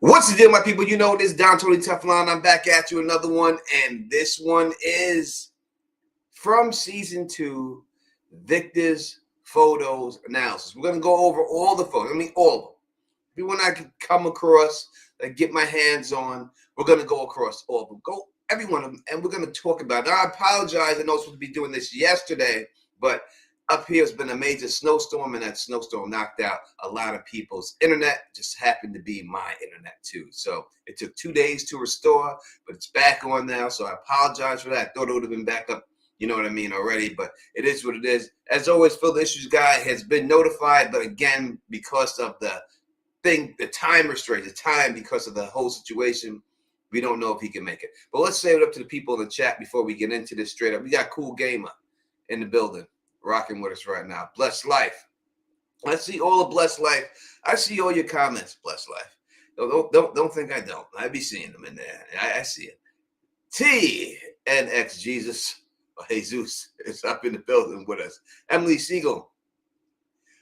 What's the deal, my people? You know this Down Totally Teflon. I'm back at you, another one, and this one is from season 2, Victor's Photos Analysis. We're gonna go over all the photos. I mean, all of them. Everyone I can come across, that get my hands on, we're gonna go across all of them. Go every one of them, and we're gonna talk about it. Now, I apologize. I know I was supposed to be doing this yesterday, but up here has been a major snowstorm, and that snowstorm knocked out a lot of people's internet. Just happened to be my internet too. So it took 2 days to restore, but it's back on now. So I apologize for that. I thought it would have been back up, you know what I mean, already, but it is what it is. As always, Phil the Issues Guy has been notified, but again, because of the time restraint, the time, because of the whole situation, we don't know if he can make it. But let's say it up to the people in the chat before we get into this straight up. We got Cool Gamer in the building, rocking with us right now. Blessed Life. I see all of Blessed Life. I see all your comments, Blessed Life. Don't think I don't. I be seeing them in there. I see it. TNX Jesus or Jesus is up in the building with us. Emily Siegel.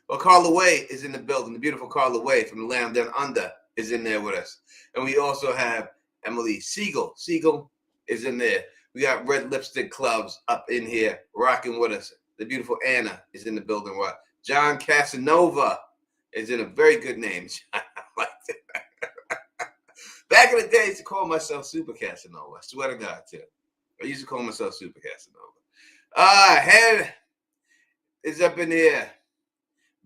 Well, Carla Way is in the building. The beautiful Carla Way from the Land Down Under is in there with us. And we also have Emily Siegel. Siegel is in there. We got Red Lipstick Clubs up in here rocking with us. The beautiful Anna is in the building. What? John Casanova is in a very good name. I like it. Back in the day, I used to call myself Super Casanova. I swear to God, too. I used to call myself Super Casanova. Head is up in here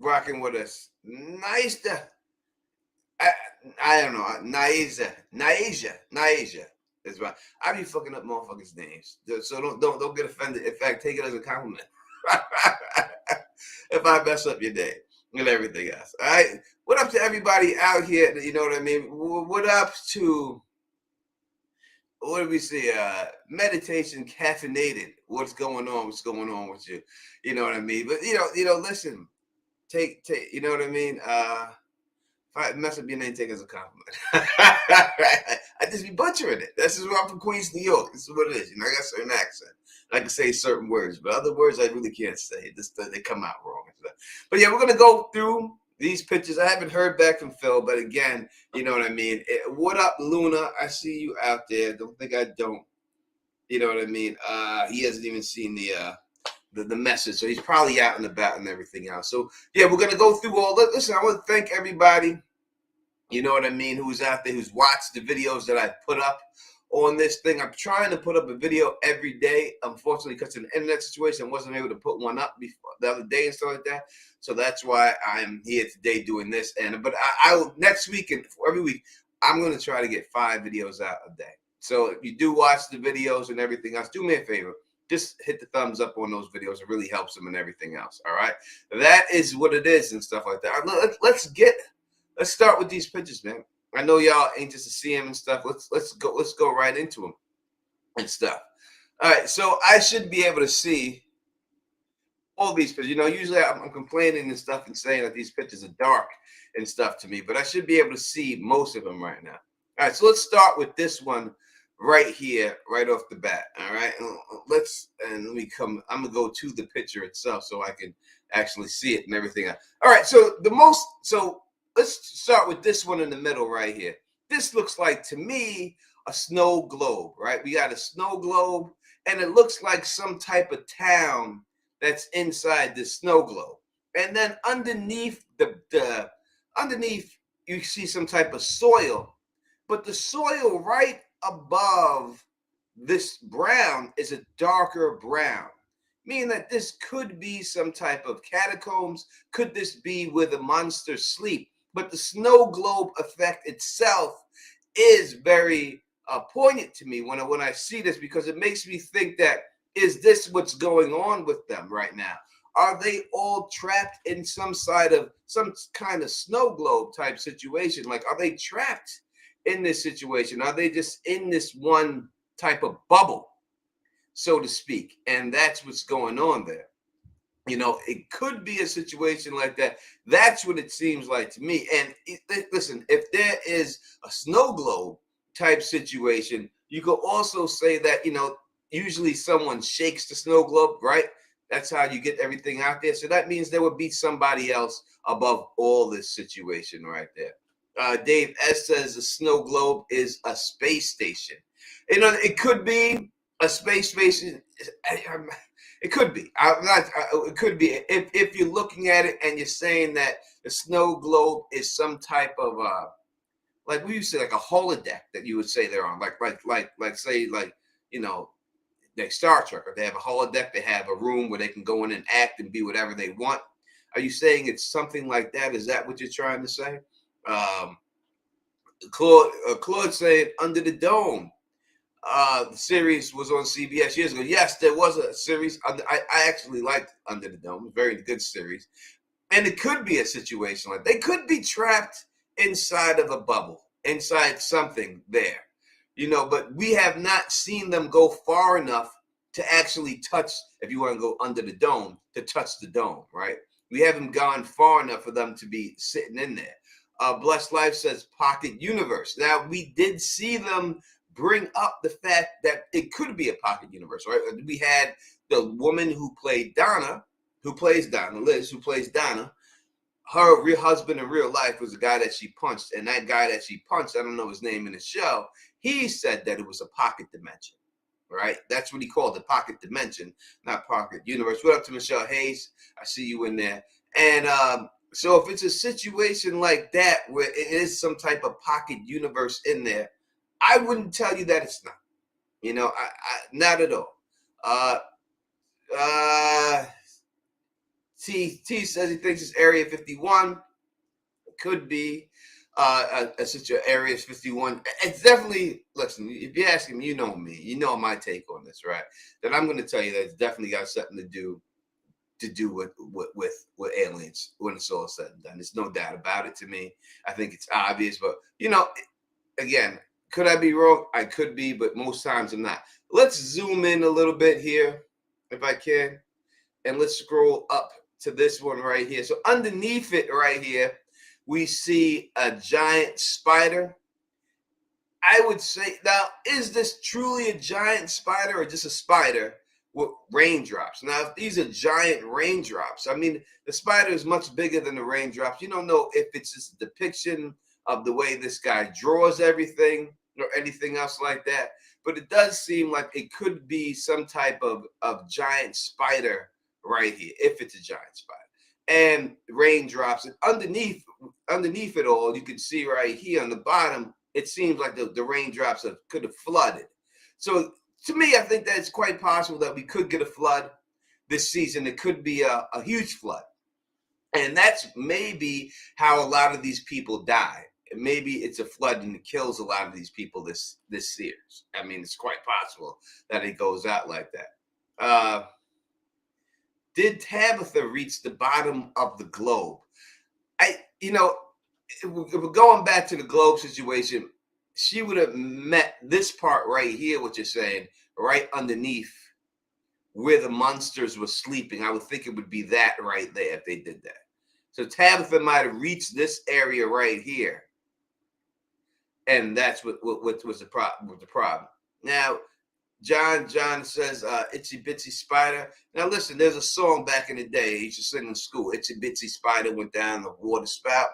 rocking with us. Nice to, I don't know, Naija. That's right. I be fucking up motherfuckers' names, so don't get offended. In fact, take it as a compliment. If I mess up your day and everything else. All right. What up to everybody out here? You know what I mean? What up to, what do we see? Meditation caffeinated. What's going on? What's going on with you? You know what I mean? But you know, listen, take, you know what I mean? If I mess up your name, take it as a compliment. I just be butchering it. This is where I'm from, Queens, New York. This is what it is. You know, I got a certain accent. I can say certain words, but other words I really can't say. They come out wrong. But yeah, we're gonna go through these pictures. I haven't heard back from Phil, but again, you know what I mean. What up, Luna? I see you out there. Don't think I don't. You know what I mean. He hasn't even seen the message, so he's probably out and about and everything else. So yeah, we're gonna go through all that. Listen, I want to thank everybody, you know what I mean, who's out there, who's watched the videos that I put up on this thing. I'm trying to put up a video every day. Unfortunately, because of the internet situation, I wasn't able to put one up before the other day and stuff like that. So that's why I'm here today doing this. But I next week and every week, I'm going to try to get 5 videos out a day. So if you do watch the videos and everything else, do me a favor. Just hit the thumbs up on those videos. It really helps them and everything else. All right. That is what it is and stuff like that. Let's start with these pictures, man. I know y'all anxious to see them and stuff. Let's go right into them and stuff. All right. So I should be able to see all these pictures. You know, usually I'm complaining and stuff and saying that these pictures are dark and stuff to me, but I should be able to see most of them right now. All right. So let's start with this one right here, right off the bat. All right. Let me come. I'm gonna go to the picture itself so I can actually see it and everything else. All right. So let's start with this one in the middle right here. This looks like, to me, a snow globe, right? We got a snow globe, and it looks like some type of town that's inside this snow globe. And then underneath underneath, you see some type of soil, but the soil right above this brown is a darker brown, meaning that this could be some type of catacombs. Could this be where the monsters sleep? But the snow globe effect itself is very poignant to me when I see this, because it makes me think that, is this what's going on with them right now? Are they all trapped in some kind of snow globe type situation? Like, are they trapped in this situation? Are they just in this one type of bubble, so to speak? And that's what's going on there. You know, it could be a situation like that. That's what it seems like to me. And listen, if there is a snow globe type situation, you could also say that, you know, usually someone shakes the snow globe, right? That's how you get everything out there. So that means there would be somebody else above all this situation right there. Dave S says the snow globe is a space station. You know, it could be a space station. It could be. It could be if you're looking at it and you're saying that the snow globe is some type of like we used to say, like a holodeck that you would say they're on, like say like you know like Star Trek, or they have a holodeck, they have a room where they can go in and act and be whatever they want. Are you saying it's something like that? Is that what you're trying to say? Um, Claude saying Under the Dome. The series was on CBS years ago. Yes, there was a series. I actually liked Under the Dome. Very good series. And it could be a situation like they could be trapped inside of a bubble, inside something there, you know, but we have not seen them go far enough to actually touch, if you want to go under the dome, to touch the dome, right? We haven't gone far enough for them to be sitting in there. Blessed Life says pocket universe. Now, we did see them bring up the fact that it could be a pocket universe, right? We had the woman who played Donna, who plays Donna, Liz, who plays Donna. Her real husband in real life was the guy that she punched. And that guy that she punched, I don't know his name in the show, he said that it was a pocket dimension, right? That's what he called it, pocket dimension, not pocket universe. What up to Michelle Hayes? I see you in there. And so if it's a situation like that where it is some type of pocket universe in there, I wouldn't tell you that it's not. You know, not at all. T says he thinks it's Area 51. It could be a Area 51. It's definitely, listen, if you're asking me, you know me, you know my take on this, right? Then I'm going to tell you that it's definitely got something to do with aliens when it's all said and done. There's no doubt about it to me. I think it's obvious, but you know, again, could I be wrong? I could be, but most times I'm not. Let's zoom in a little bit here, if I can, and let's scroll up to this one right here. So underneath it right here, we see a giant spider. I would say, now, is this truly a giant spider or just a spider with raindrops? Now, if these are giant raindrops, I mean, the spider is much bigger than the raindrops. You don't know if it's just a depiction of the way this guy draws everything or anything else like that. But it does seem like it could be some type of giant spider right here, if it's a giant spider. And raindrops. And underneath it all, you can see right here on the bottom, it seems like the raindrops could have flooded. So to me, I think that it's quite possible that we could get a flood this season. It could be a huge flood. And that's maybe how a lot of these people die. Maybe it's a flood and it kills a lot of these people this series. I mean, it's quite possible that it goes out like that. Did Tabitha reach the bottom of the globe? If we're going back to the globe situation, she would have met this part right here, what you're saying, right underneath where the monsters were sleeping. I would think it would be that right there if they did that. So Tabitha might have reached this area right here. And that's what was the problem. Now, John says, Itsy Bitsy Spider. Now, listen, there's a song back in the day. He used to sing in school. Itsy Bitsy Spider went down the water spout.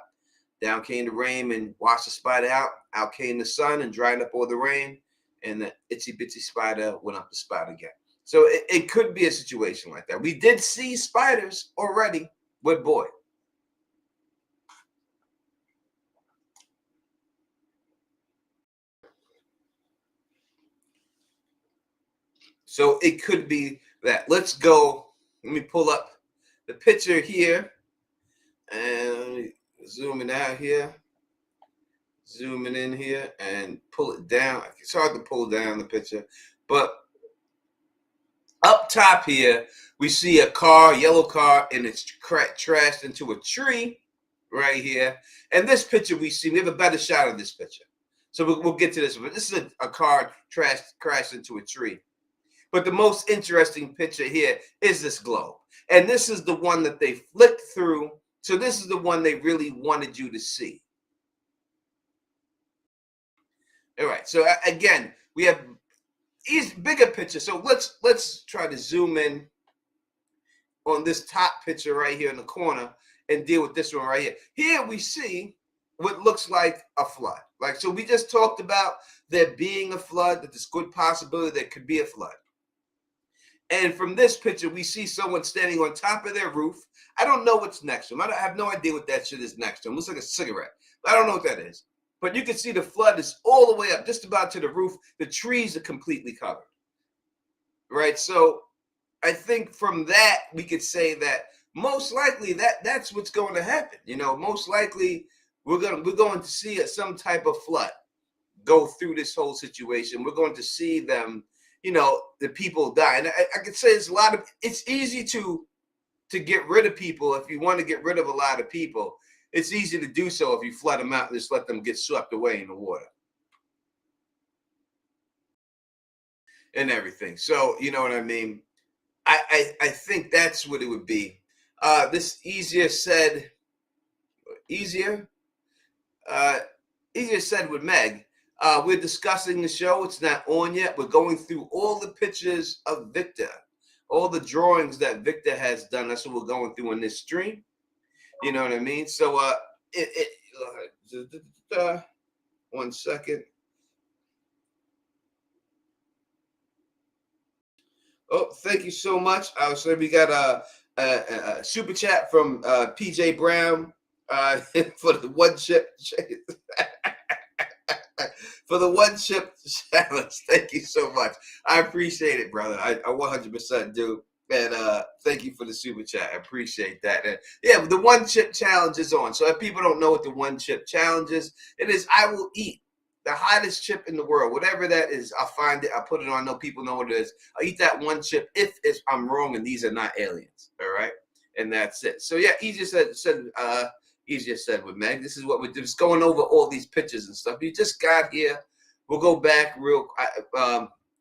Down came the rain and washed the spider out. Out came the sun and dried up all the rain. And the Itsy Bitsy Spider went up the spout again. So it could be a situation like that. We did see spiders already with Boy. So it could be that. Let's go. Let me pull up the picture here and zooming out here, zooming in here and pull it down. It's hard to pull down the picture, but up top here, we see a car, yellow car, and it's crashed into a tree right here. And this picture we have a better shot of this picture. So we'll get to this one. This is a car crashed into a tree. But the most interesting picture here is this globe. And this is the one that they flicked through. So this is the one they really wanted you to see. All right. So again, we have these bigger pictures. So let's try to zoom in on this top picture right here in the corner and deal with this one right here. Here we see what looks like a flood. Like, so we just talked about there being a flood, that there's good possibility there could be a flood. And from this picture, we see someone standing on top of their roof. I don't know what's next to him. I have no idea what that shit is next to him. It looks like a cigarette. I don't know what that is. But you can see the flood is all the way up, just about to the roof. The trees are completely covered. Right? So I think from that, we could say that most likely that's what's going to happen. You know, most likely we're going to see some type of flood go through this whole situation. We're going to see them, you know, the people die. And I could say it's easy to get rid of people. If you want to get rid of a lot of people, it's easy to do so if you flood them out and just let them get swept away in the water and everything. So, you know what I mean? I think that's what it would be. This easier said with Meg. We're discussing the show. It's not on yet. We're going through all the pictures of Victor, all the drawings that Victor has done. That's what we're going through in this stream. You know what I mean? So, 1 second. Oh, thank you so much. So we got a super chat from PJ Brown for the one chip for the one chip challenge. Thank you so much. I appreciate it, brother. I 100% do. And thank you for the super chat. I appreciate that. And yeah, the one chip challenge is on. So if people don't know what the one chip challenge is, it is I will eat the hottest chip in the world, whatever that is. I'll find it. I'll put it on. I know people know what it is. I'll eat that one chip if I'm wrong and these are not aliens. All right. And that's it. So yeah, easier said with Meg. This is what we're just going over all these pictures and stuff. You just got here. We'll go back real.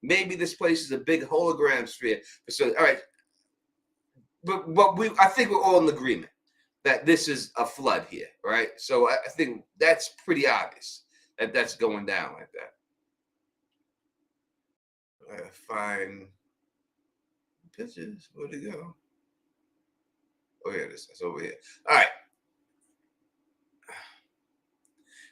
Maybe this place is a big hologram sphere. So all right. But I think we're all in agreement that this is a flood here, right? So I think that's pretty obvious that that's going down like that. I gotta find pictures. Where'd it go? Oh, here it is. It's over here. All right.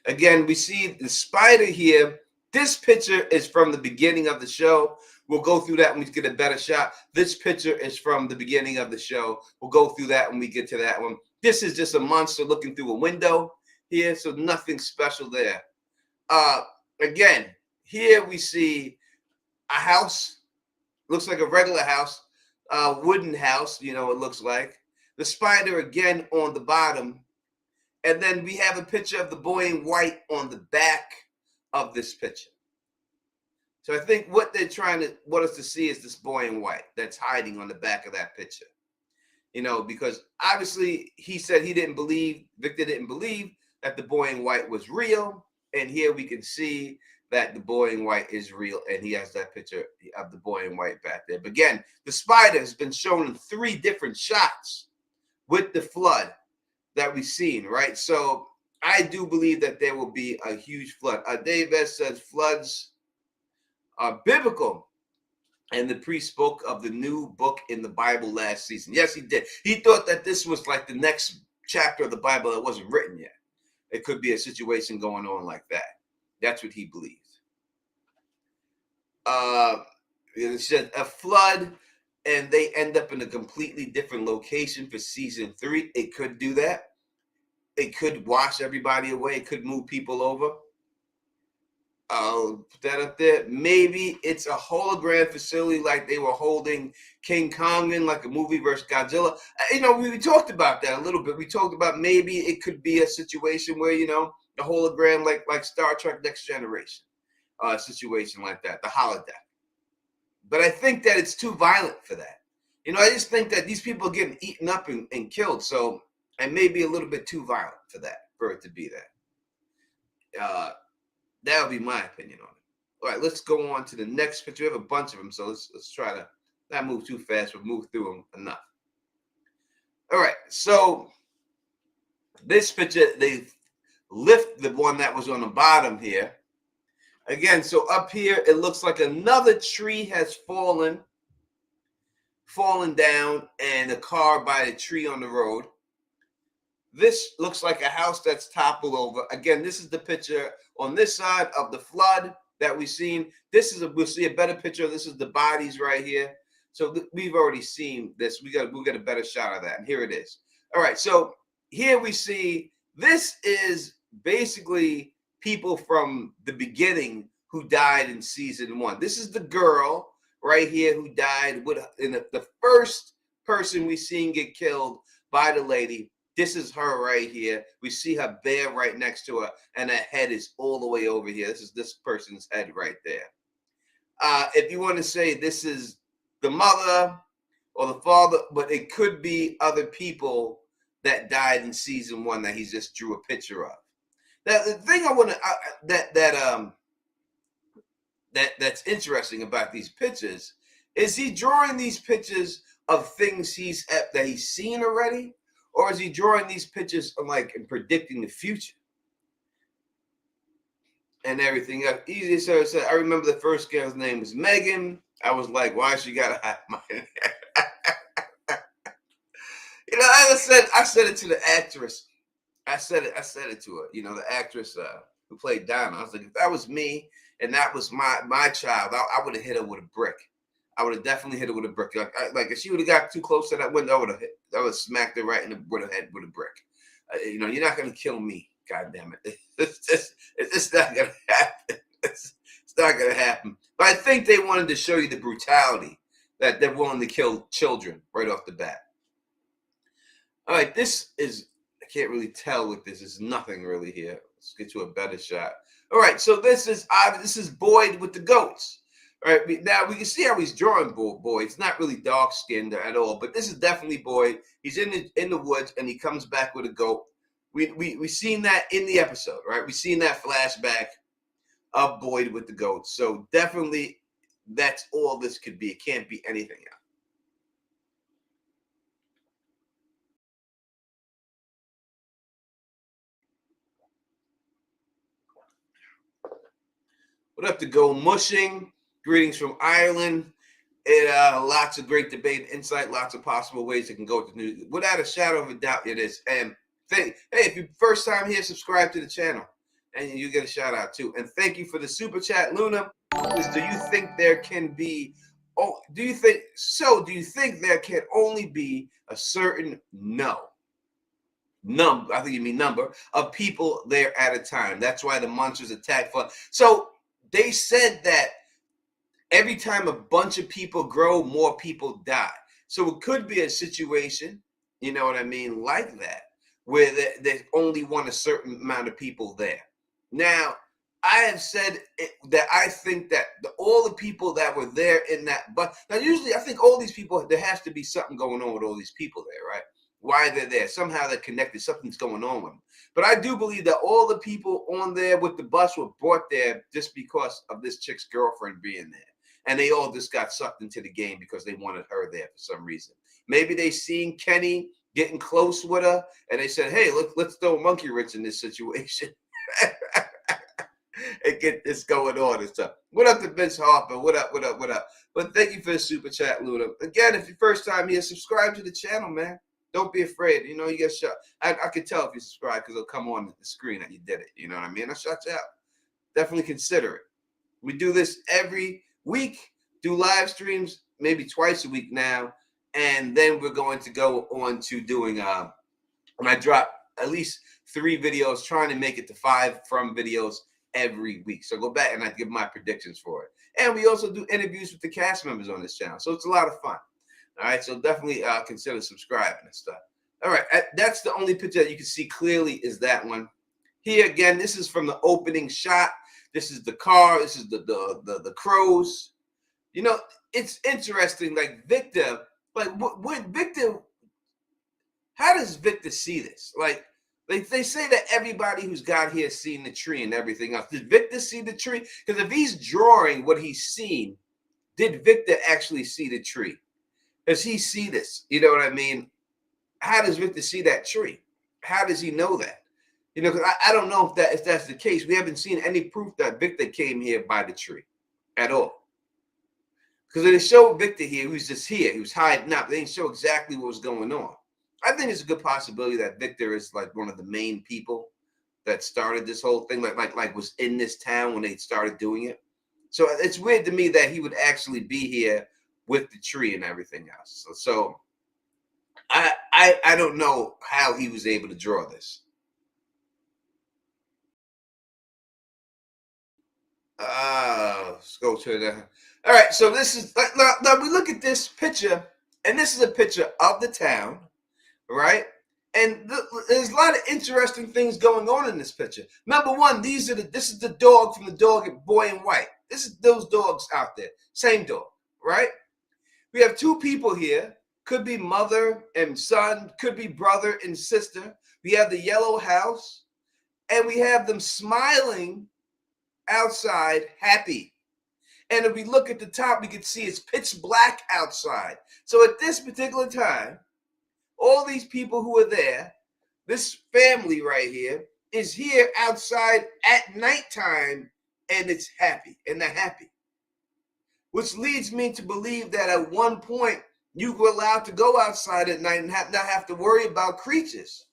Again, we see the spider here. This picture is from the beginning of the show. We'll go through that when we get a better shot. This picture is from the beginning of the show. We'll go through that when we get to that one. This is just a monster looking through a window here, so nothing special there. Again, here we see a house. Looks like a regular house, wooden house, you know, it looks like. The spider again on the bottom. And then we have a picture of the boy in white on the back of this picture. So I think what they're trying to want us to see is this boy in white that's hiding on the back of that picture. You know, because obviously he said Victor didn't believe that the boy in white was real. And here we can see that the boy in white is real. And he has that picture of the boy in white back there. But again, the spider has been shown in 3 different shots with the flood that we've seen, right? So I do believe that there will be a huge flood. Dave S. says floods are biblical, and the priest spoke of the new book in the Bible last season. Yes, he did. He thought that this was like the next chapter of the Bible that wasn't written yet. It could be a situation going on like that. That's what he believes. It said a flood, and they end up in a completely different location for season 3. It could do that. It could wash everybody away. It could move people over. I'll put that up there. Maybe it's a hologram facility like they were holding King Kong in, like a movie versus Godzilla. You know, we talked about that a little bit. We talked about maybe it could be a situation where, you know, the hologram like Star Trek Next Generation, situation like that, the holodeck. But I think that it's too violent for that. You know, I just think that these people are getting eaten up and killed. So it may be a little bit too violent for it to be that. That would be my opinion on it. All right, let's go on to the next picture. We have a bunch of them, so let's try to not move too fast, but move through them enough. All right, so this picture, they lift the one that was on the bottom here. Again, so up here, it looks like another tree has fallen down, and a car by the tree on the road. This looks like a house that's toppled over. Again, this is the picture on this side of the flood that we've seen. We'll see a better picture. This is the bodies right here. So we've already seen this. We'll get a better shot of that. And here it is. All right. So here we see this is basically people from the beginning who died in season 1. This is the girl right here who died in the first person we seen get killed by the lady. This is her right here. We see her bear right next to her, and her head is all the way over here. This is this person's head right there. If you want to say this is the mother or the father, but it could be other people that died in season 1 that he just drew a picture of. Now, the thing I want to that's interesting about these pictures is he drawing these pictures of things that he's seen already, or is he drawing these pictures and predicting the future and everything else? Easy to say. I remember the first girl's name was Megan. I was like, why she gotta have my I said it to the actress. I said it to her. The actress who played Donna. I was like, if that was me and that was my child, I would have hit her with a brick. I would have definitely hit her with a brick. Like if she would have got too close to that window, I would have smacked her right in the head with a brick. You're not gonna kill me. God damn it! It's just not gonna happen. It's not gonna happen. But I think they wanted to show you the brutality that they're willing to kill children right off the bat. All right, this is, I can't really tell with this. There's nothing really here. Let's get to a better shot. All right, so this is Boyd with the goats. All right, now we can see how he's drawing Boyd. It's not really dark skinned at all, but this is definitely Boyd. He's in the woods and he comes back with a goat. We seen that in the episode, right? We seen that flashback of Boyd with the goats. So definitely that's all this could be. It can't be anything else. What up to Go Mushing? Greetings from Ireland. Lots of great debate, insight, lots of possible ways it can go to news. Without a shadow of a doubt, it is. And hey, if you're first time here, subscribe to the channel, and you get a shout out too. And thank you for the super chat, Luna. Do you think there can be? Oh, do you think there can only be a certain number? I think you mean number of people there at a time. That's why the monsters attack. So they said that every time a bunch of people grow, more people die. So it could be a situation, you know what I mean, like that, where they only want a certain amount of people there. Now, I have said that I think that all the people that were there in that, but now usually I think all these people, there has to be something going on with all these people there, right? Why they're there. Somehow they're connected. Something's going on with them. But I do believe that all the people on there with the bus were brought there just because of this chick's girlfriend being there. And they all just got sucked into the game because they wanted her there for some reason. Maybe they seen Kenny getting close with her and they said, hey, let's throw Monkey Wrench in this situation and get this going on and stuff. What up to Vince Harper? What up? But thank you for the super chat, Luna. Again, if you're first time here, subscribe to the channel, man. Don't be afraid. You get shot. I can tell if you subscribe because it'll come on the screen that you did it. You know what I mean? I shut you out. Definitely consider it. We do this every week, do live streams, maybe twice a week now. And then we're going to go on to doing, when I drop at least 3 videos, trying to make it to 5 from videos every week. So go back and I give my predictions for it. And we also do interviews with the cast members on this channel. So it's a lot of fun. All right, so definitely consider subscribing and stuff. All right, that's the only picture that you can see clearly is that one. Here again, this is from the opening shot. This is the car. This is the crows. It's interesting. Like Victor, what Victor? How does Victor see this? Like they say that everybody who's got here has seen the tree and everything else. Did Victor see the tree? Because if he's drawing what he's seen, did Victor actually see the tree? Does he see this? You know what I mean? How does Victor see that tree? How does he know that? Because I don't know if that's the case. We haven't seen any proof that Victor came here by the tree at all. Because they showed Victor here, he was just here. He was hiding out. They didn't show exactly what was going on. I think it's a good possibility that Victor is like one of the main people that started this whole thing, like was in this town when they started doing it. So it's weird to me that he would actually be here with the tree and everything else. So I don't know how he was able to draw this. Let's go to the. All right, so this is now we look at this picture, and this is a picture of the town, right? And there's a lot of interesting things going on in this picture. Number one, this is the dog from the dog at Boy in White. This is those dogs out there, same dog, right? We have two people here. Could be mother and son, could be brother and sister. We have the yellow house, and we have them smiling outside, happy. And if we look at the top, we can see it's pitch black outside. So at this particular time, all these people who are there, this family right here, is here outside at nighttime, and it's happy, and they're happy. Which leads me to believe that at one point, you were allowed to go outside at night and not have to worry about creatures.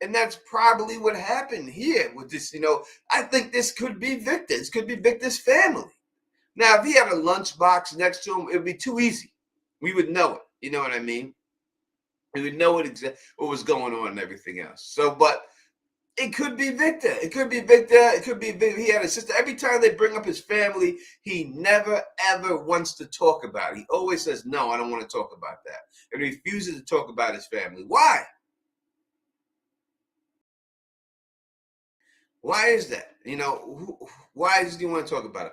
And that's probably what happened here with this, I think this could be Victor. This could be Victor's family. Now, if he had a lunchbox next to him, it would be too easy. We would know it. You know what I mean? We would know what was going on and everything else. So, but it could be Victor. It could be Victor. It could be Victor. He had a sister. Every time they bring up his family, he never, ever wants to talk about it. He always says, no, I don't want to talk about that. And he refuses to talk about his family. Why? Why is that? Why does he want to talk about it?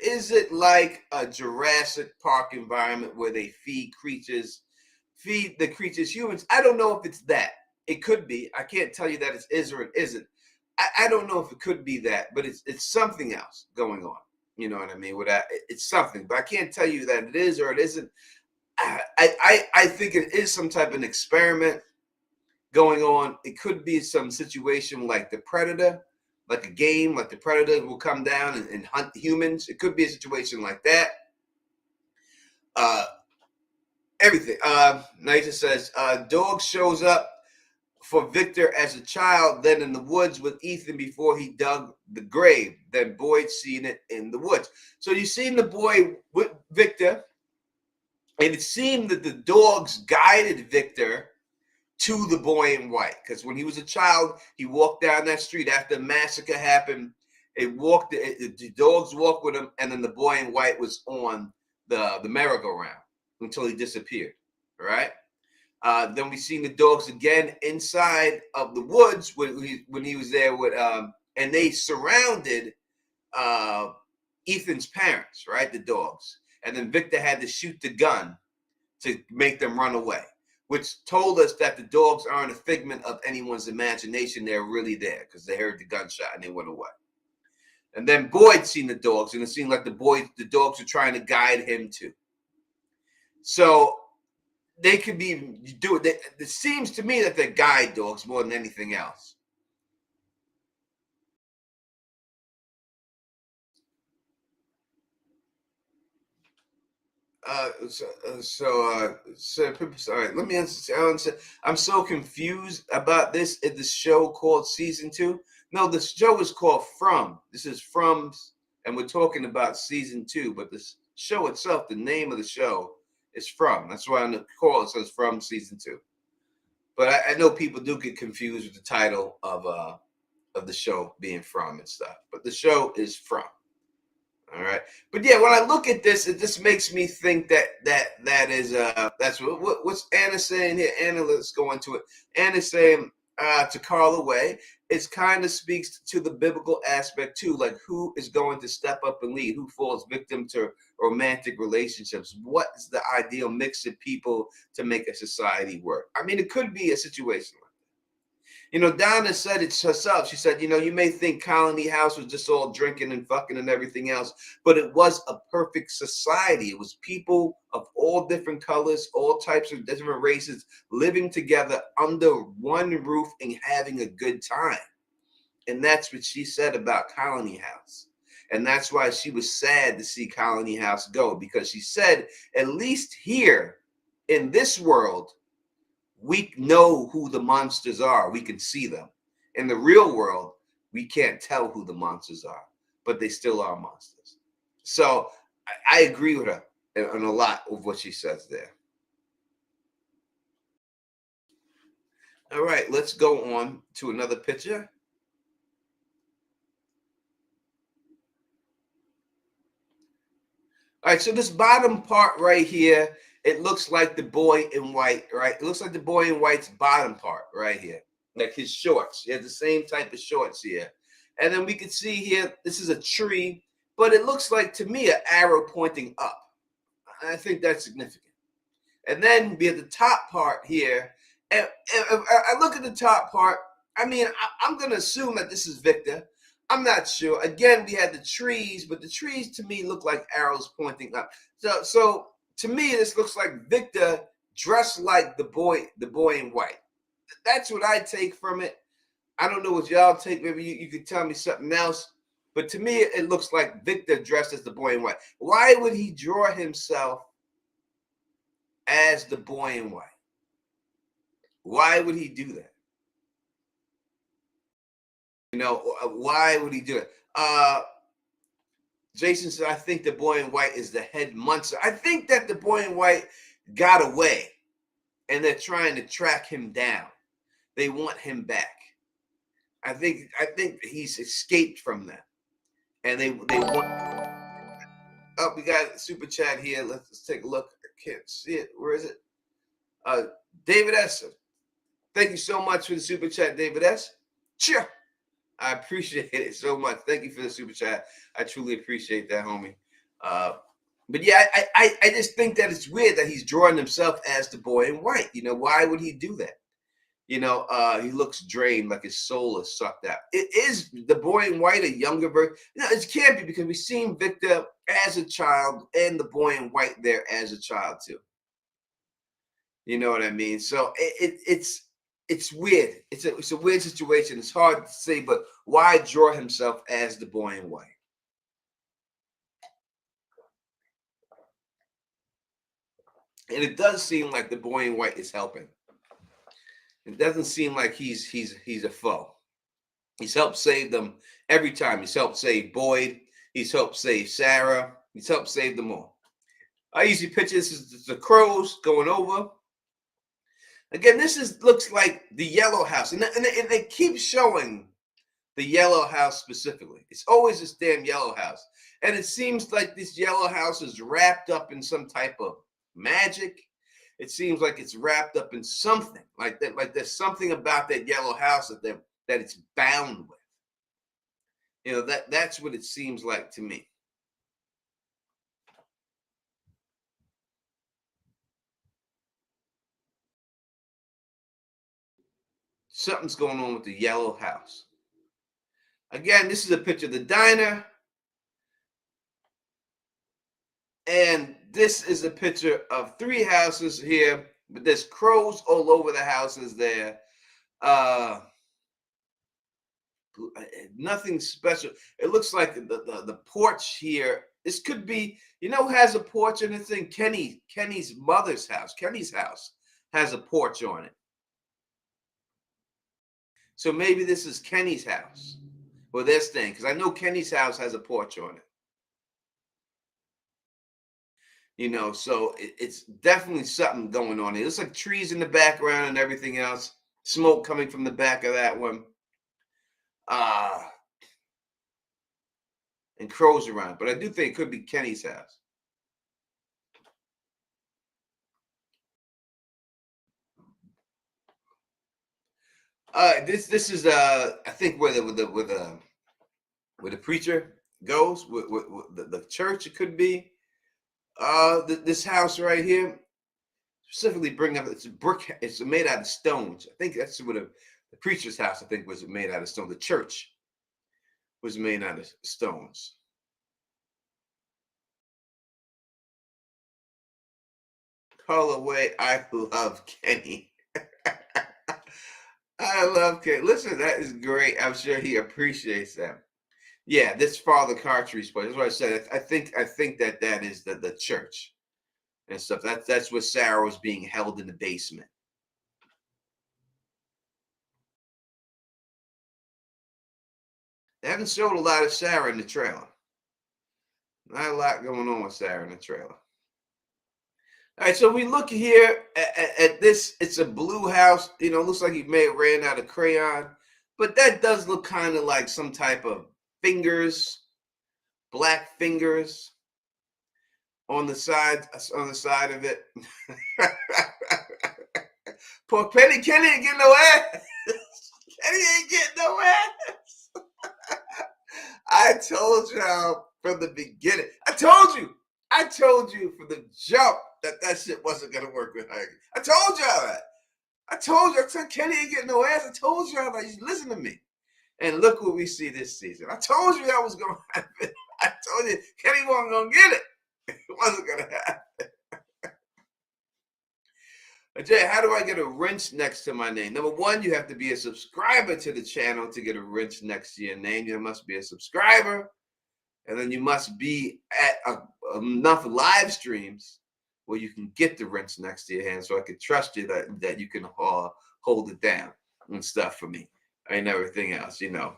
Is it like a Jurassic Park environment where they feed the creatures humans? I don't know if it's that. It could be. I can't tell you that it is or it isn't. I don't know if it could be that, but it's something else going on. You know what I mean? It's something, but I can't tell you that it is or it isn't. I think it is some type of an experiment going on. It could be some situation like the Predator, like a game, like the Predator will come down and hunt humans. It could be a situation like that. Everything. Nisa says, dog shows up for Victor as a child, then in the woods with Ethan before he dug the grave. Then Boyd seen it in the woods. So you seen the boy with Victor, and it seemed that the dogs guided Victor to the Boy in White, because when he was a child, he walked down that street after the massacre happened. The dogs walked with him, and then the Boy in White was on the merry-go-round until he disappeared. Right? Then we seen the dogs again inside of the woods when he was there with, and they surrounded Ethan's parents, right? The dogs, and then Victor had to shoot the gun to make them run away, which told us that the dogs aren't a figment of anyone's imagination. They're really there because they heard the gunshot and they went away. And then Boyd seen the dogs, and it seemed like the dogs were trying to guide him too. So they could be it seems to me that they're guide dogs more than anything else. Sorry, let me answer. I'm so confused about this. Is the show called season 2? No, the show is called From. This is From, and we're talking about season 2. But the show itself, the name of the show is From. That's why on the call it says From season 2. But I know people do get confused with the title of the show being From and stuff. But the show is From. All right, but yeah, when I look at this, it just makes me think that is that's what's Anna saying here. Anna, let's go into it. Anna's saying to Carla Way, it kind of speaks to the biblical aspect too, like who is going to step up and lead, who falls victim to romantic relationships, what is the ideal mix of people to make a society work. I mean, it could be a situation like Donna said it herself. She said, you may think Colony House was just all drinking and fucking and everything else, but it was a perfect society. It was people of all different colors, all types of different races, living together under one roof and having a good time. And that's what she said about Colony House. And that's why she was sad to see Colony House go, because she said, at least here in this world, we know who the monsters are. We can see them. In the real world, we can't tell who the monsters are, but they still are monsters. So I agree with her on a lot of what she says there. All right, let's go on to another picture. All right, so this bottom part right here, it looks like the boy in white, right? It looks like the boy in white's bottom part right here, like his shorts. He has the same type of shorts here. And then we can see here, this is a tree, but it looks like to me an arrow pointing up. I think that's significant. And then we have the top part here. And if I look at the top part, I mean, I'm going to assume that this is Victor. I'm not sure. Again, we had the trees, but the trees to me look like arrows pointing up. So to me, this looks like Victor dressed like the boy in white. That's what I take from it. I don't know what y'all take. Maybe you could tell me something else. But to me, it looks like Victor dressed as the boy in white. Why would he draw himself as the boy in white? Why would he do that? You know, why would he do it? Jason said, I think the boy in white is the head monster. I think that the boy in white got away and they're trying to track him down. They want him back. I think he's escaped from them. And they want. Oh, we got a super chat here. Let's take a look. I can't see it. Where is it? David S. Thank you so much for the super chat, David S. Cheer. I appreciate it so much. Thank you for the super chat. I truly appreciate that, homie. But yeah, I just think that it's weird that he's drawing himself as the boy in white. You know, why would he do that? You know, he looks drained, like his soul is sucked out. It is the boy in white a younger version? No, it can't be, because we've seen Victor as a child and the boy in white there as a child too. You know what I mean? So it's weird. It's a weird situation. It's hard to say, but why draw himself as the boy in white? And it does seem like the boy in white is helping. It doesn't seem like he's a foe. He's helped save them every time. He's helped save Boyd. He's helped save Sarah. He's helped save them all. I usually picture this as the crows going over. Again, looks like the yellow house. And they keep showing the yellow house specifically. It's always this damn yellow house. And it seems like this yellow house is wrapped up in some type of magic. It seems like it's wrapped up in something like that. Like there's something about that yellow house that it's bound with. You know, that's what it seems like to me. Something's going on with the yellow house. Again, this is a picture of the diner. And this is a picture of three houses here, but there's crows all over the houses there. Nothing special. It looks like the porch here. This could be, you know, has a porch and it's in Kenny's mother's house. Kenny's house has a porch on it. So maybe this is Kenny's house where they're staying, because I know Kenny's house has a porch on it. You know, so it's definitely something going on here. It looks like trees in the background and everything else. Smoke coming from the back of that one. And crows around. But I do think it could be Kenny's house. This is I think where the preacher goes, with the church. It could be this house right here. Specifically, bring up, it's a brick. It's made out of stones. I think that's what the preacher's house, I think, was made out of stone. The church was made out of stones. Call away. I love Kenny. I love Kenny. Listen, that is great. I'm sure he appreciates that. Yeah, this Father Cartry's place. That's what I said. I think that is the church and stuff. That's where Sarah was being held in the basement. haven't showed a lot of Sarah in the trailer. Not a lot going on with Sarah in the trailer. All right, so we look here at this. It's a blue house. You know, looks like he may have ran out of crayon, but that does look kind of like some type of fingers, black fingers on the side of it. Poor Kenny ain't getting no ass. Kenny ain't getting no ass. I told y'all from the beginning. I told you from the jump that shit wasn't gonna work with her. I told y'all that. I said Kenny ain't getting no ass. I told y'all that. You listen to me. And look what we see this season. I told you that was gonna happen. I told you Kenny wasn't gonna get it. It wasn't gonna happen. Jay, how do I get a wrench next to my name? Number one, you have to be a subscriber to the channel to get a wrench next to your name. You must be a subscriber. And then you must be at enough live streams where you can get the wrench next to your hand so I can trust you that you can hold it down and stuff for me and everything else, you know.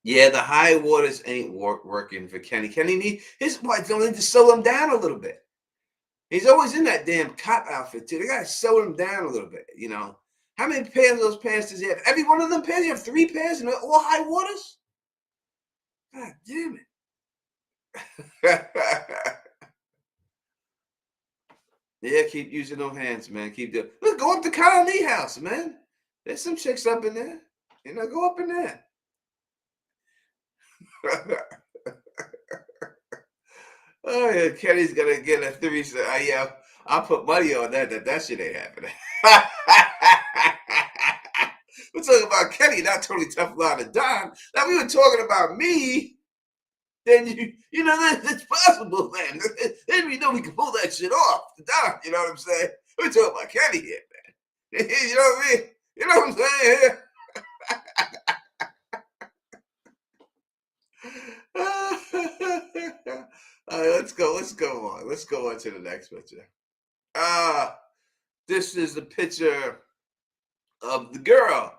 Yeah, the high waters ain't working for Kenny. Kenny his wife don't need to sew him down a little bit. He's always in that damn cop outfit too. They gotta sew him down a little bit, you know. How many pairs of those pants does he have? Every one of them pairs, you have 3 pairs and all high waters? God damn it. Yeah, keep using those hands, man. Keep doing. Look, go up to Colony House, man. There's some chicks up in there. You know, go up in there. Oh yeah, Kenny's gonna get a 3. Yeah, I'll put money on that shit ain't happening. We're talking about Kenny, not Tony Teflon and Don. Now we were talking about me. Then you know that's possible, man. Then we know we can pull that shit off. Don, you know what I'm saying? We're talking about Kenny here, man. You know what I mean? You know what I'm saying here? All right, let's go on. Let's go on to the next picture. This is the picture of the girl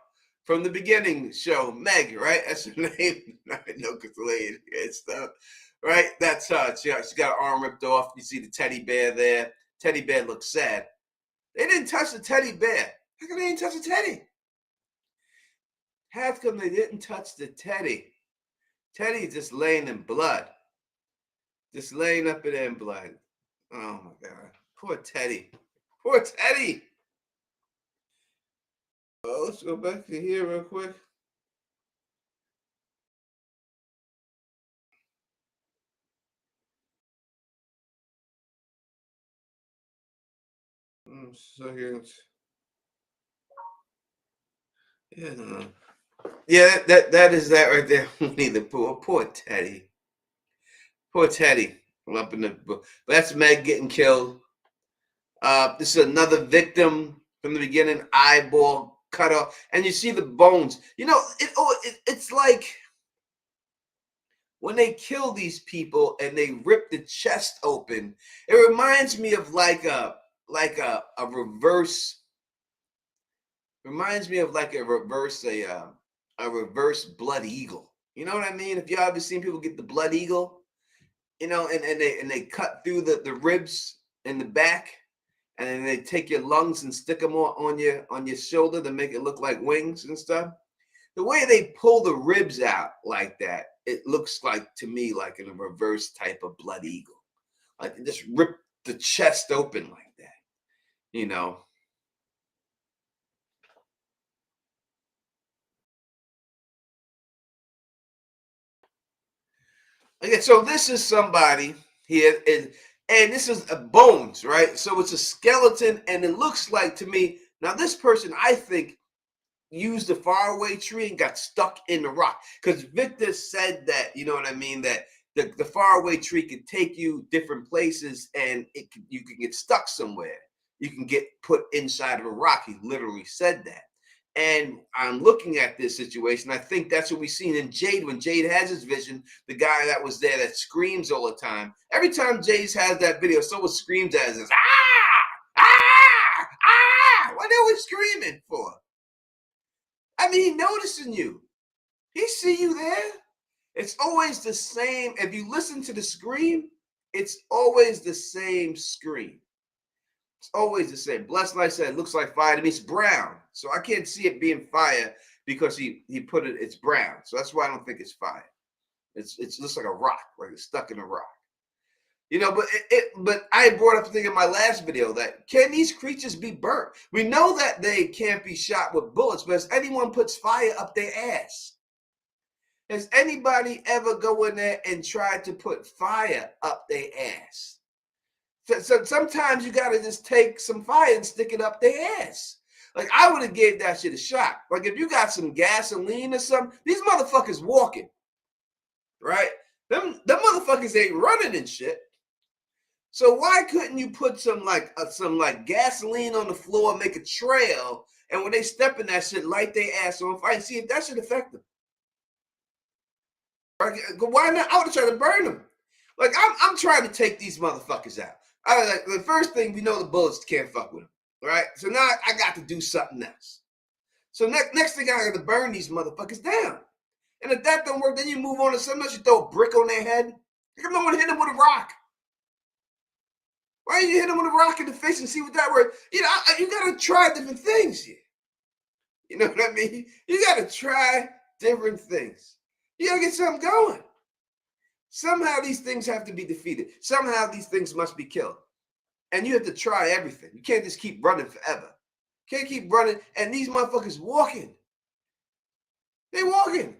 from the beginning show, Meg, right? That's her name. I know because the lady and stuff, right? That's her. She got her arm ripped off. You see the teddy bear there. Teddy bear looks sad. They didn't touch the teddy bear. How come they didn't touch the teddy? How come they didn't touch the teddy? Teddy's just laying in blood. Just laying up in blood. Oh my God. Poor Teddy. Poor Teddy. Let's go back to here real quick. Second. Yeah, no. Yeah, that is that right there. The poor Teddy. Poor Teddy. Up in the book. That's Meg getting killed. This is another victim from the beginning, eyeball cut off, and you see the bones. You know, it's like when they kill these people and they rip the chest open. It reminds me of like a reverse. Reminds me of like a reverse blood eagle. You know what I mean? If you ever seen people get the blood eagle, you know, and they cut through the ribs in the back, and then they take your lungs and stick them on your shoulder to make it look like wings and stuff. The way they pull the ribs out like that, it looks like to me like in a reverse type of blood eagle. Like they just rip the chest open like that, you know. Okay, so this is somebody here, and this is a bones, right? So it's a skeleton, and it looks like to me, now this person, I think, used the faraway tree and got stuck in the rock. Because Victor said that, you know what I mean, that the faraway tree could take you different places, and you can get stuck somewhere. You can get put inside of a rock. He literally said that. And I'm looking at this situation. I think that's what we've seen in Jade. When Jade has his vision, the guy that was there that screams all the time. Every time Jade has that video, someone screams at us, ah, ah, ah. What are we screaming for? I mean, he's noticing you. He see you there. It's always the same. If you listen to the scream, it's always the same scream. It's always the same. Blessed Light said, it looks like fire to me. It's brown. So I can't see it being fire because he put it, it's brown. So that's why I don't think it's fire. It looks like a rock, like it's stuck in a rock. You know, but I brought up the thing in my last video that can these creatures be burnt? We know that they can't be shot with bullets, but has anyone puts fire up their ass? Has anybody ever go in there and tried to put fire up their ass? So sometimes you got to just take some fire and stick it up their ass. Like, I would have gave that shit a shot. Like, if you got some gasoline or something, these motherfuckers walking, right? Them motherfuckers ain't running and shit. So why couldn't you put some gasoline on the floor and make a trail, and when they step in that shit, light their ass on fire? See if that should affect them. Why not? I would have tried to burn them. Like, I'm trying to take these motherfuckers out. The first thing, we know the bullets can't fuck with them, right? So now I got to do something else. So next thing, I got to burn these motherfuckers down. And if that don't work, then you move on to something else. You throw a brick on their head. Like, I'm not going to hit them with a rock. Why don't you hit them with a rock in the face and see what that works? You know, you got to try different things here. You know what I mean? You got to try different things. You got to get something going. Somehow these things have to be defeated. Somehow these things must be killed. And you have to try everything. You can't just keep running forever. You can't keep running. And these motherfuckers walking. They walking.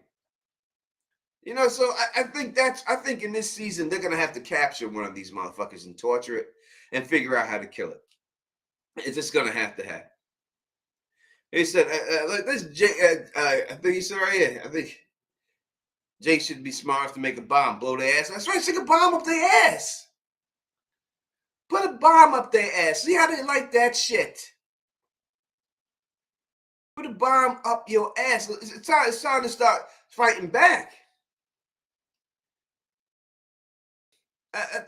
You know, so I think in this season, they're going to have to capture one of these motherfuckers and torture it and figure out how to kill it. It's just going to happen. He said, this Jay, I think he said right here, I think Jake should be smart enough to make a bomb, blow their ass. That's right, stick a bomb up their ass. Put a bomb up their ass. See how they like that shit. Put a bomb up your ass. It's time to start fighting back.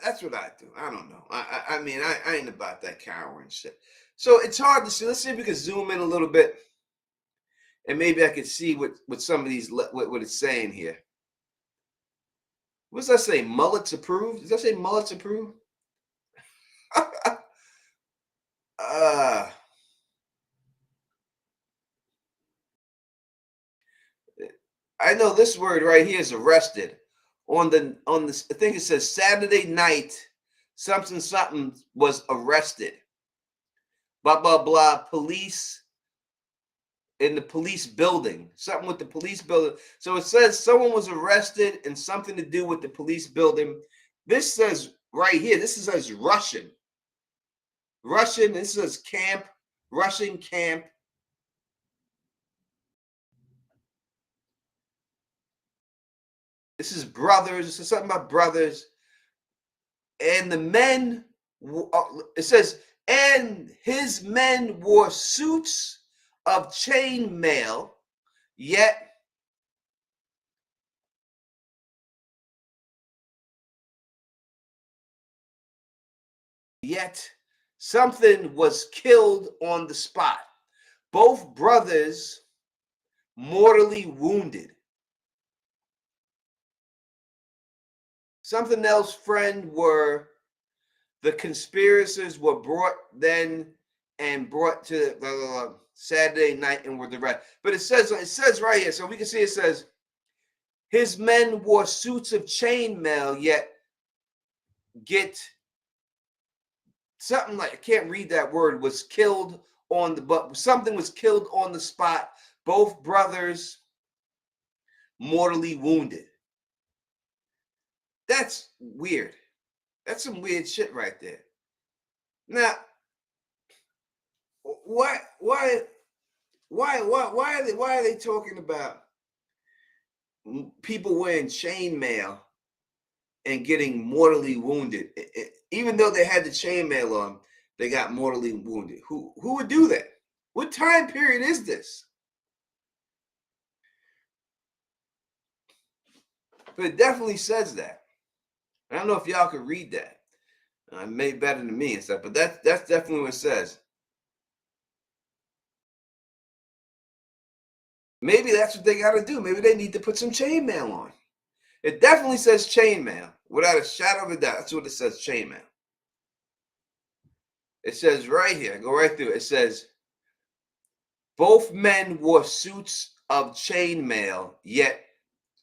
That's what I do. I don't know. I mean, I ain't about that cowering shit. So it's hard to see. Let's see if we can zoom in a little bit, and maybe I can see what some of these what it's saying here. What does that say? Mullets approved? Does that say mullets approved? I know this word right here is arrested. On the I think it says Saturday night, something was arrested. Blah blah blah. Police in the police building. Something with the police building. So it says someone was arrested and something to do with the police building. This says right here. This says Russian. Russian. This says camp. Russian camp. This is brothers. This is something about brothers. And the men, it says, and his men wore suits of chain mail, yet something was killed on the spot. Both brothers mortally wounded. Something else, friend, were the conspirators were brought then and brought to Saturday night and were arrested. But it says right here, so we can see it says, his men wore suits of chainmail, yet get something like, I can't read that word, was killed on the, but something was killed on the spot. Both brothers mortally wounded. That's weird. That's some weird shit right there. Now, why are they talking about people wearing chainmail and getting mortally wounded? Even though they had the chainmail on, they got mortally wounded. Who would do that? What time period is this? But it definitely says that. I don't know if y'all could read that. Maybe better than me and stuff, but that's definitely what it says. Maybe that's what they got to do. Maybe they need to put some chainmail on. It definitely says chainmail, without a shadow of a doubt. That's what it says, chainmail. It says right here, go right through. It says both men wore suits of chainmail, yet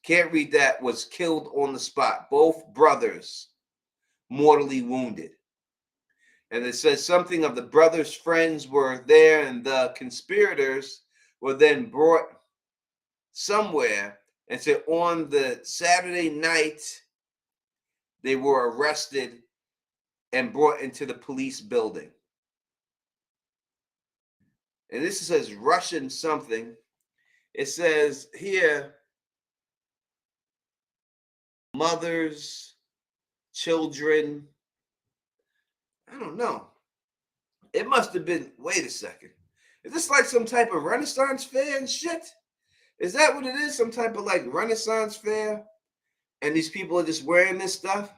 can't read that, was killed on the spot. Both brothers mortally wounded. And it says something of the brothers' friends were there, and the conspirators were then brought somewhere. And so on the Saturday night, they were arrested and brought into the police building. And this says Russian something. It says here, mothers, children. I don't know. It must have been, wait a second. Is this like some type of Renaissance fair and shit? Is that what it is? Some type of like Renaissance fair? And these people are just wearing this stuff?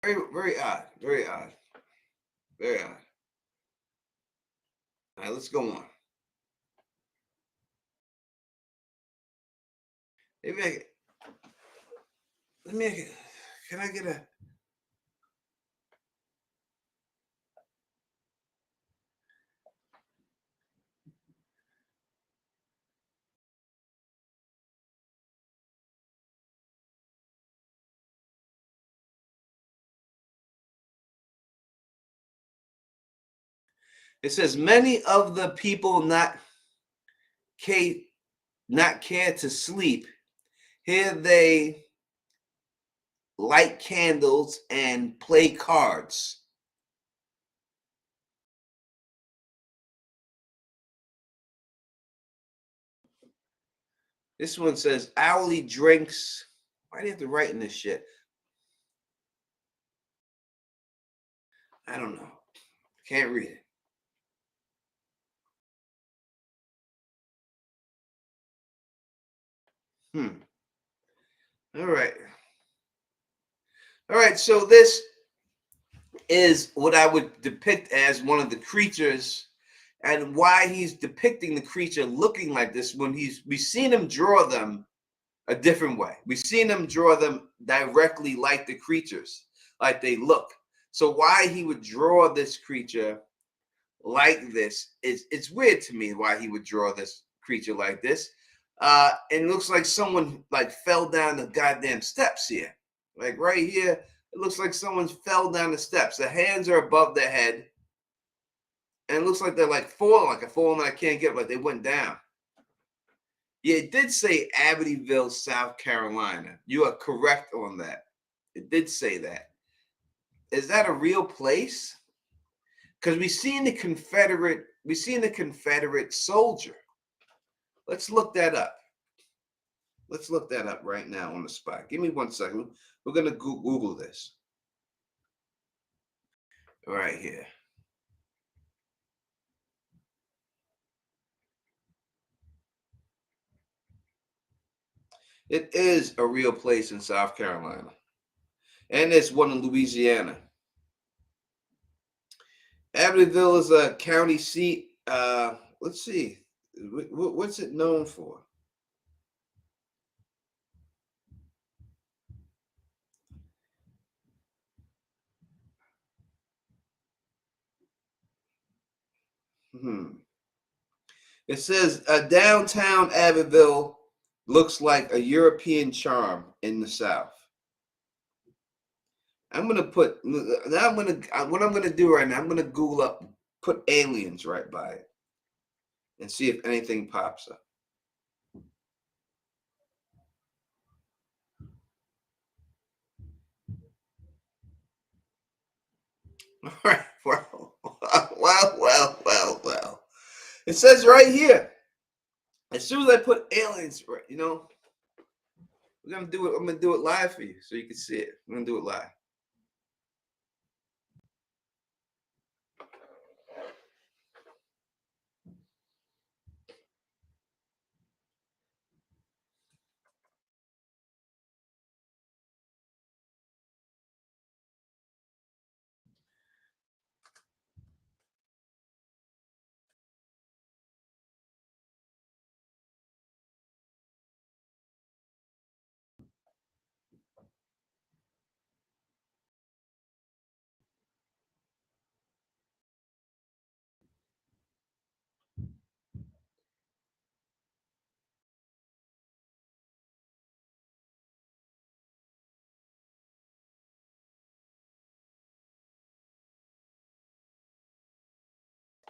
Very, very odd. Very odd. Very odd. All right, let's go on. Maybe I let me, can I get a, it says many of the people not care to sleep. Here they light candles and play cards. This one says hourly drinks. Why do you have to write in this shit? I don't know. Can't read it. All right. All right. So this is what I would depict as one of the creatures, and why he's depicting the creature looking like this when we've seen him draw them a different way. We've seen him draw them directly like the creatures, like they look. So why he would draw this creature like this is, it's weird to me why he would draw this creature like this. And it looks like someone like fell down the goddamn steps here. Like right here, it looks like someone fell down the steps. The hands are above the head, and it looks like they're like a falling and I can't get up, like they went down. Yeah, it did say Abbeville, South Carolina. You are correct on that. It did say that. Is that a real place? Because we seen the Confederate soldier. Let's look that up. Let's look that up right now on the spot. Give me 1 second. We're gonna Google this right here. It is a real place in South Carolina, and it's one in Louisiana. Abbeville is a county seat. Let's see, what's it known for? It says downtown Abbeville looks like a European charm in the South. I'm gonna put now. What I'm gonna do right now. I'm gonna Google up, put aliens right by it, and see if anything pops up. All right. Well. It says right here. As soon as I put aliens, right, we're gonna do it. I'm gonna do it live for you, so you can see it. I'm gonna do it live.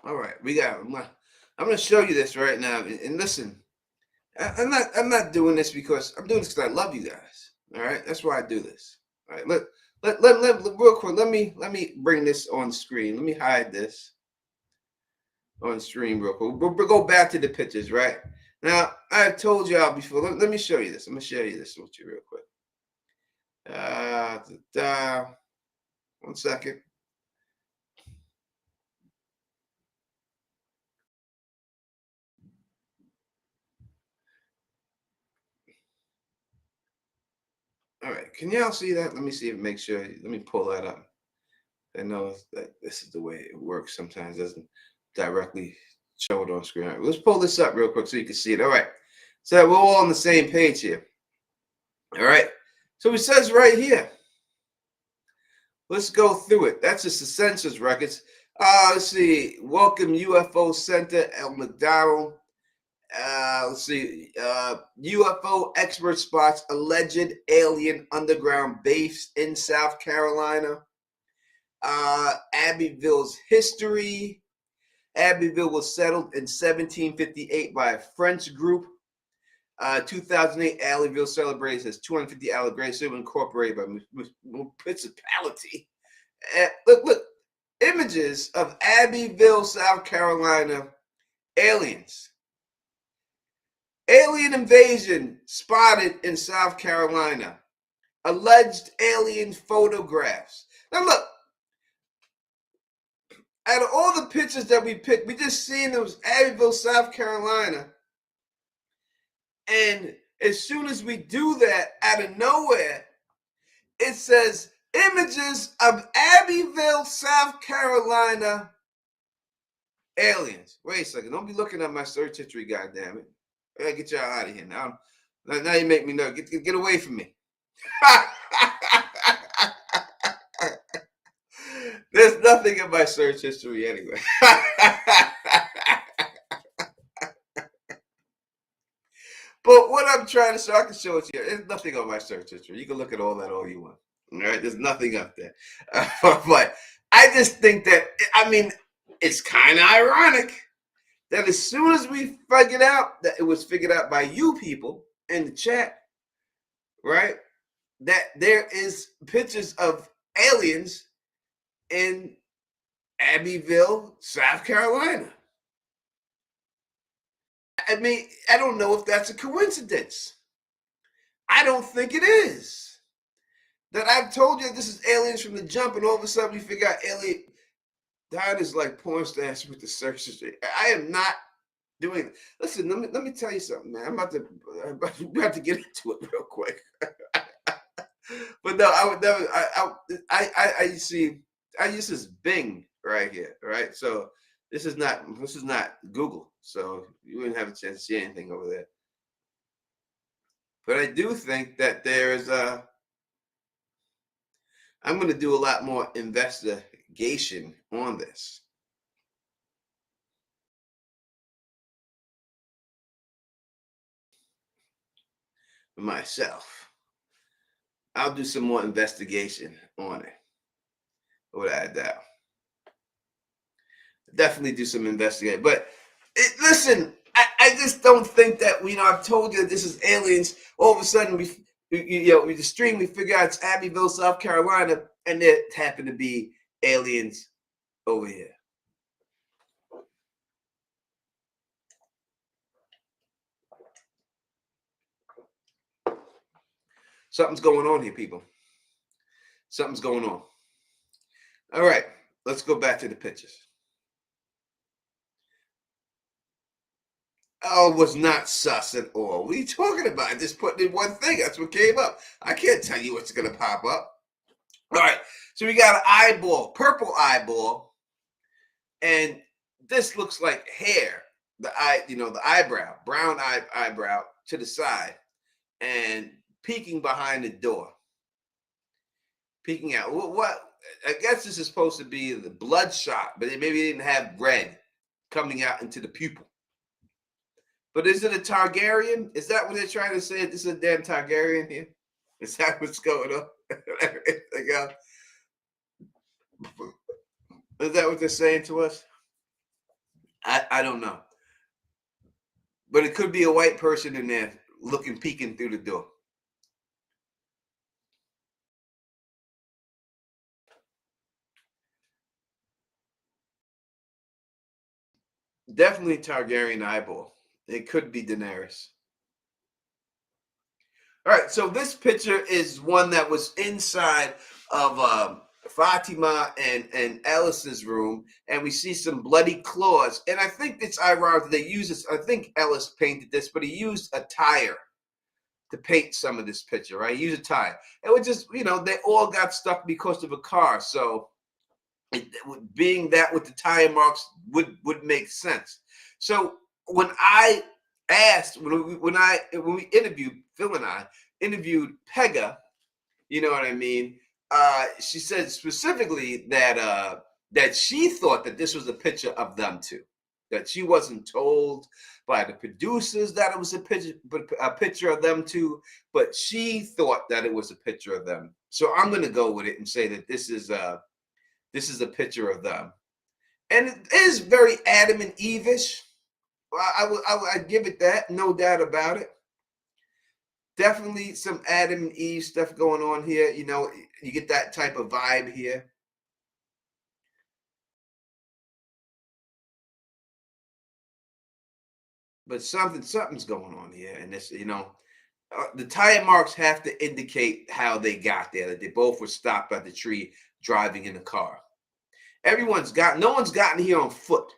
All right, we got. I'm going to show you this right now, and listen. I'm not doing this because I'm doing this because I love you guys. All right, that's why I do this. All right, real quick. Let me bring this on screen. Let me hide this on stream real quick. We'll go back to the pictures, right? Now, I've told y'all before. Let me show you this. I'm gonna show you this with you real quick. Da, 1 second. All right, can y'all see that? Let me see if make sure. Let me pull that up. I know that this is the way it works. Sometimes it doesn't directly show it on screen. All right, let's pull this up real quick so you can see it. All right, so we're all on the same page here. All right, so it says right here. Let's go through it. That's just the census records. Let's see. Welcome UFO Center, El McDonald. Let's see. UFO expert spots alleged alien underground base in South Carolina. Abbeville's history. Abbeville was settled in 1758 by a French group. 2008, Abbeville celebrates its 250th anniversary, incorporated by municipality. Look, images of Abbeville, South Carolina, aliens. Alien invasion spotted in South Carolina. Alleged alien photographs. Now look, out of all the pictures that we picked, we just seen it was Abbeville, South Carolina. And as soon as we do that, out of nowhere, it says images of Abbeville, South Carolina aliens. Wait a second. Don't be looking at my search history, goddammit. I gotta get y'all out of here now. Now you make me nervous. Get away from me. There's nothing in my search history anyway. But what I'm trying to show, I can show it to you. There's nothing on my search history. You can look at all that all you want. All right, there's nothing up there. But I just think that, I mean, it's kind of ironic that as soon as we figured out that it was figured out by you people in the chat, right, that there is pictures of aliens in Abbeville, South Carolina. I mean, I don't know if that's a coincidence. I don't think it is. That I've told you this is aliens from the jump, and all of a sudden we figure out alien. That is like porn stars with the search history. I am not doing it. Listen, let me tell you something, man. I'm about to get into it real quick. But no, I would never. I see. I use this Bing right here, right? So this is not Google, so you wouldn't have a chance to see anything over there. But I do think that there is I'm going to do a lot more investigation on this. Myself. I'll do some more investigation on it. Without a doubt. Definitely do some investigating. But listen, I just don't think that I've told you that this is aliens. All of a sudden with the stream, we figure out it's Abbeville, South Carolina, and there happen to be aliens over here. Something's going on here, people. Something's going on. All right, let's go back to the pictures. Oh, it was not sus at all. What are you talking about? I just put in one thing. That's what came up. I can't tell you what's going to pop up. All right, so we got an eyeball, purple eyeball, and this looks like hair. The eyebrow, brown eyebrow to the side, and peeking behind the door, peeking out. What? I guess this is supposed to be the bloodshot, but maybe it didn't have red coming out into the pupil. But is it a Targaryen? Is that what they're trying to say? This is a damn Targaryen here? Is that what's going on? Is that what they're saying to us? I don't know, but it could be a white person in there looking, peeking through the door. Definitely Targaryen eyeball. It could be Daenerys. All right, so this picture is one that was inside of Fatima and Ellis's room, and we see some bloody claws. And I think it's ironic that they use this. I think Ellis painted this, but he used a tire to paint some of this picture, right? He used a tire. It was just, they all got stuck because of a car. So being that with the tire marks would make sense. So when I asked when we interviewed Phil and I interviewed Pega, you know what I mean? She said specifically that she thought that this was a picture of them two. That she wasn't told by the producers that it was a picture of them two, but she thought that it was a picture of them. So I'm going to go with it and say that this is a picture of them, and it is very Adam and Eve-ish. I give it that, no doubt about it. Definitely some Adam and Eve stuff going on here. You get that type of vibe here. But something's going on here, and this, the tire marks have to indicate how they got there. That they both were stopped by the tree driving in a car. No one's gotten here on foot.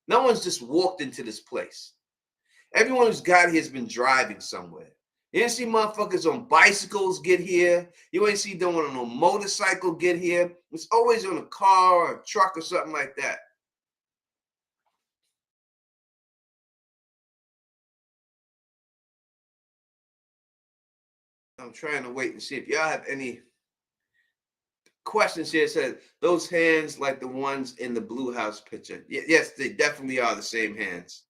No one's just walked into this place. Everyone who's got here has been driving somewhere. You ain't see motherfuckers on bicycles get here. You ain't see no one on a motorcycle get here. It's always on a car or a truck or something like that. I'm trying to wait and see if y'all have any questions here. It says those hands like the ones in the Blue House picture. Yes, they definitely are the same hands.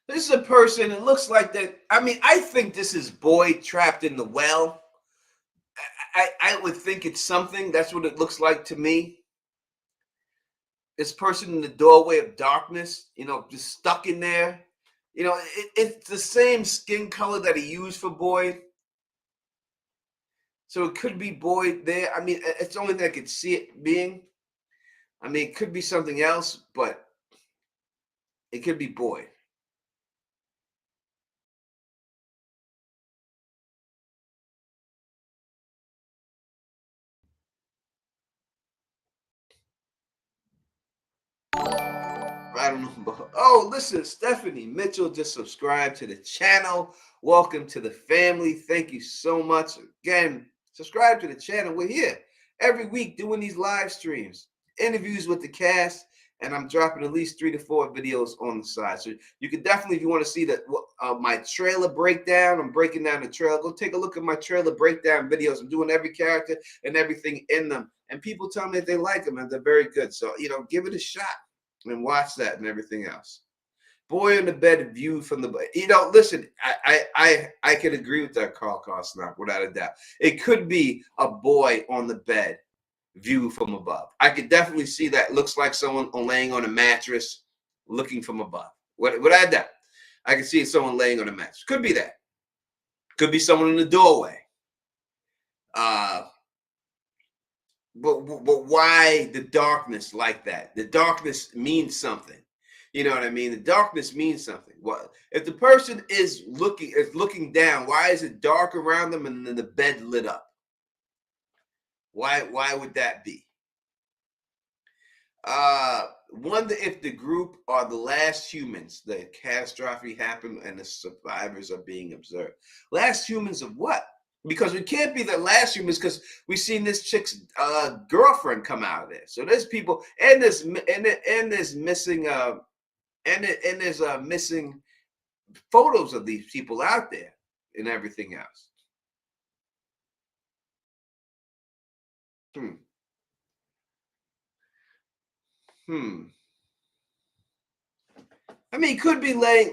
This is a person. It looks like that. I mean, I think this is Boyd trapped in the well. I would think it's something. That's what it looks like to me. This person in the doorway of darkness, just stuck in there. It's the same skin color that he used for Boyd. So it could be Boyd there. I mean, it's the only thing I could see it being. I mean, it could be something else, but it could be Boyd. I don't know. Oh, listen, Stephanie Mitchell just subscribed to the channel. Welcome to the family. Thank you so much. Again, subscribe to the channel. We're here every week doing these live streams, interviews with the cast, and I'm dropping at least 3 to 4 videos on the side. So you can definitely, if you want to see my trailer breakdown, I'm breaking down the trailer. Go take a look at my trailer breakdown videos. I'm doing every character and everything in them. And people tell me that they like them and they're very good. So, give it a shot and watch that and everything else. Boy in the bed viewed from the, listen, I could agree with that Carl Costner without a doubt. It could be a boy on the bed viewed from above. I could definitely see that. Looks like someone laying on a mattress looking from above. Without a doubt, I can see someone laying on a mattress. Could be that. Could be someone in the doorway. But why the darkness like that? The darkness means something. You know what I mean? The darkness means something. What if the person is looking down? Why is it dark around them and then the bed lit up? Why would that be? Wonder if the group are the last humans. The catastrophe happened and the survivors are being observed. Last humans of what? Because we can't be the last humans because we've seen this chick's girlfriend come out of there. So there's people and there's missing missing photos of these people out there and everything else. Hmm. Hmm. I mean, he could be laying.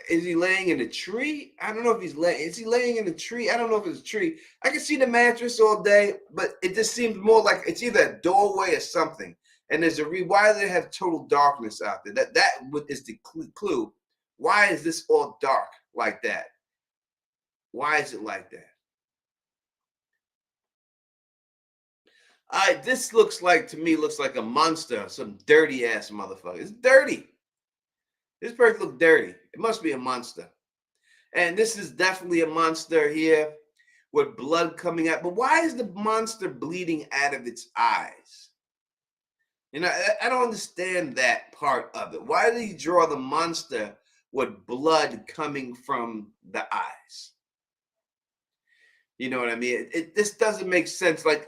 Is he laying in a tree? I don't know if he's laying. Is he laying in a tree? I don't know if it's a tree. I can see the mattress all day, but it just seems more like it's either a doorway or something. And there's a why do they have total darkness out there? That is the clue. Why is this all dark like that? Why is it like that? This looks like to me looks like a monster, some dirty ass motherfucker. It's dirty. This person looks dirty. It must be a monster. And this is definitely a monster here with blood coming out. But why is the monster bleeding out of its eyes? You know, I don't understand that part of it. Why did he draw the monster with blood coming from the eyes? You know what I mean? This doesn't make sense. I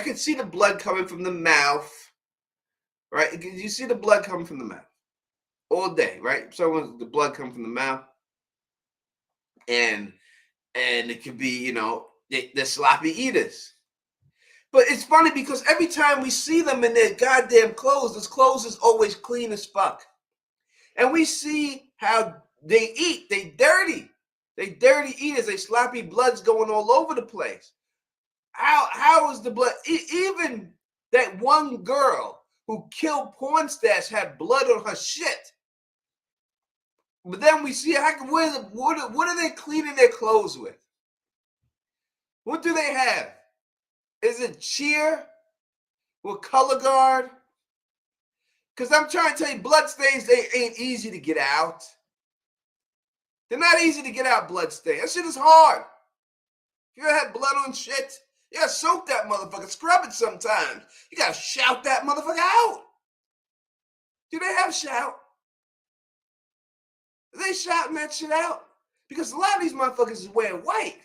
can see the blood coming from the mouth, right? You see the blood coming from the mouth all day, right? The blood coming from the mouth, and it could be, you know, they're sloppy eaters. But it's funny because every time we see them in their goddamn clothes, those clothes is always clean as fuck. And we see how they eat. They dirty. They dirty eaters. They sloppy blood's going all over the place. How is the blood? Even that one girl who killed Porn Stash had blood on her shit. But then we see what are they cleaning their clothes with? What do they have? Is it cheer with color guard? Because I'm trying to tell you, blood stains, they ain't easy to get out. They're not easy to get out, blood stains. That shit is hard. If you ever had blood on shit, you gotta soak that motherfucker, scrub it sometimes. You gotta shout that motherfucker out. Do they have shout? Are they shouting that shit out? Because a lot of these motherfuckers is wearing white.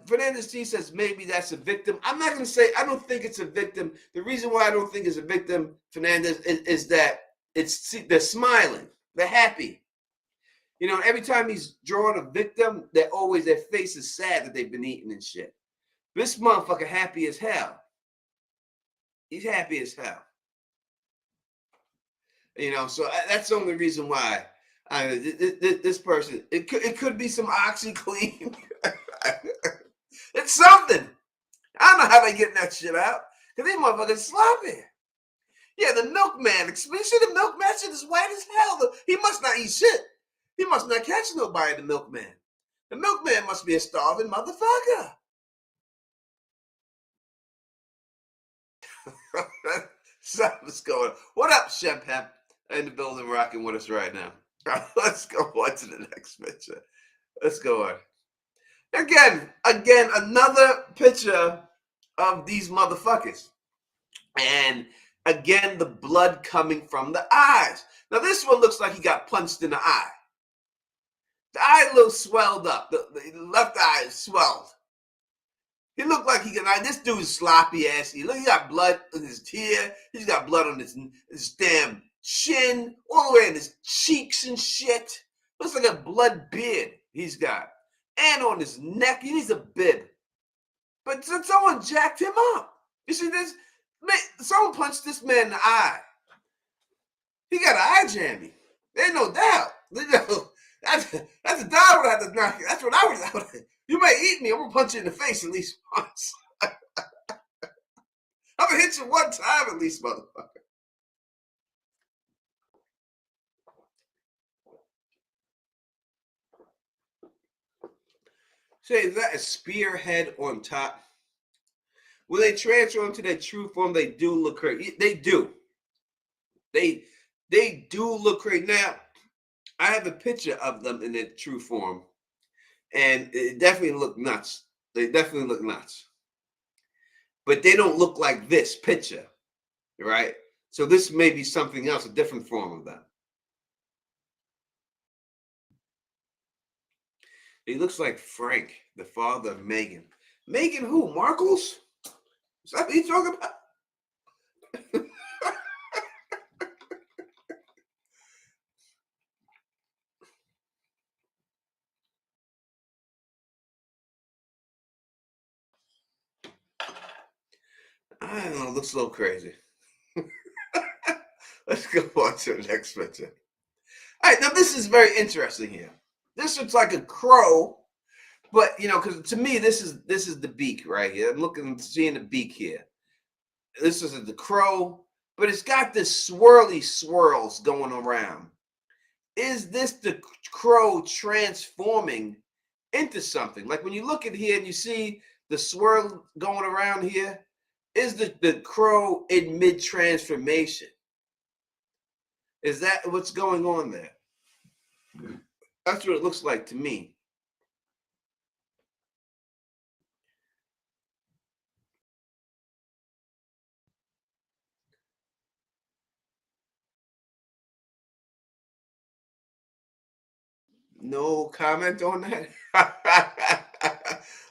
Fernandez T says maybe that's a victim. I'm not going to say I don't think it's a victim. The reason why I don't think it's a victim, Fernandez, is that they're smiling, they're happy. You know, every time he's drawing a victim, their face is sad that they've been eating and shit. This motherfucker happy as hell. He's happy as hell. You know, so that's the only reason why this person. It could be some OxyClean. It's something. I don't know how they getting that shit out. Because these motherfuckers sloppy. Yeah, the milkman. You see the milkman shit is white as hell. He must not eat shit. He must not catch nobody, the milkman. The milkman must be a starving motherfucker. Something's going on. What up, Chef Hemp? In the building rocking with us right now. Let's go on to the next picture. Let's go on. Again, another picture of these motherfuckers. And again, the blood coming from the eyes. Now, this one looks like he got punched in the eye. The eye a little swelled up. The left eye is swelled. He looked like this dude's sloppy ass. He got blood on his ear. He's got blood on his damn chin, all the way in his cheeks and shit. Looks like a blood beard he's got. And on his neck, he needs a bib. But someone jacked him up. You see this? Someone punched this man in the eye. He got an eye jammy. There's no doubt. That's a dog would have to knock you. That's what I would. You may eat me. I'm gonna punch you in the face at least once. I'm gonna hit you one time at least, motherfucker. Say, is that a spearhead on top? When they transfer into their true form, they do look crazy. They do. They do look crazy. Now, I have a picture of them in their true form, and it definitely look nuts. They definitely look nuts. But they don't look like this picture, right? So this may be something else, a different form of them. He looks like Frank, the father of Megan. Megan who? Markles? Is that what you talking about? I don't know. Looks a little crazy. Let's Go on to the next picture. All right, now this is very interesting here. This looks like a crow, but because to me this is the beak right here. I'm seeing the beak here. This is the crow, but it's got this swirly swirls going around. Is this the crow transforming into something? Like when you look at here and you see the swirl going around here, is the crow in mid-transformation? Is that what's going on there? That's what it looks like to me. No comment on that.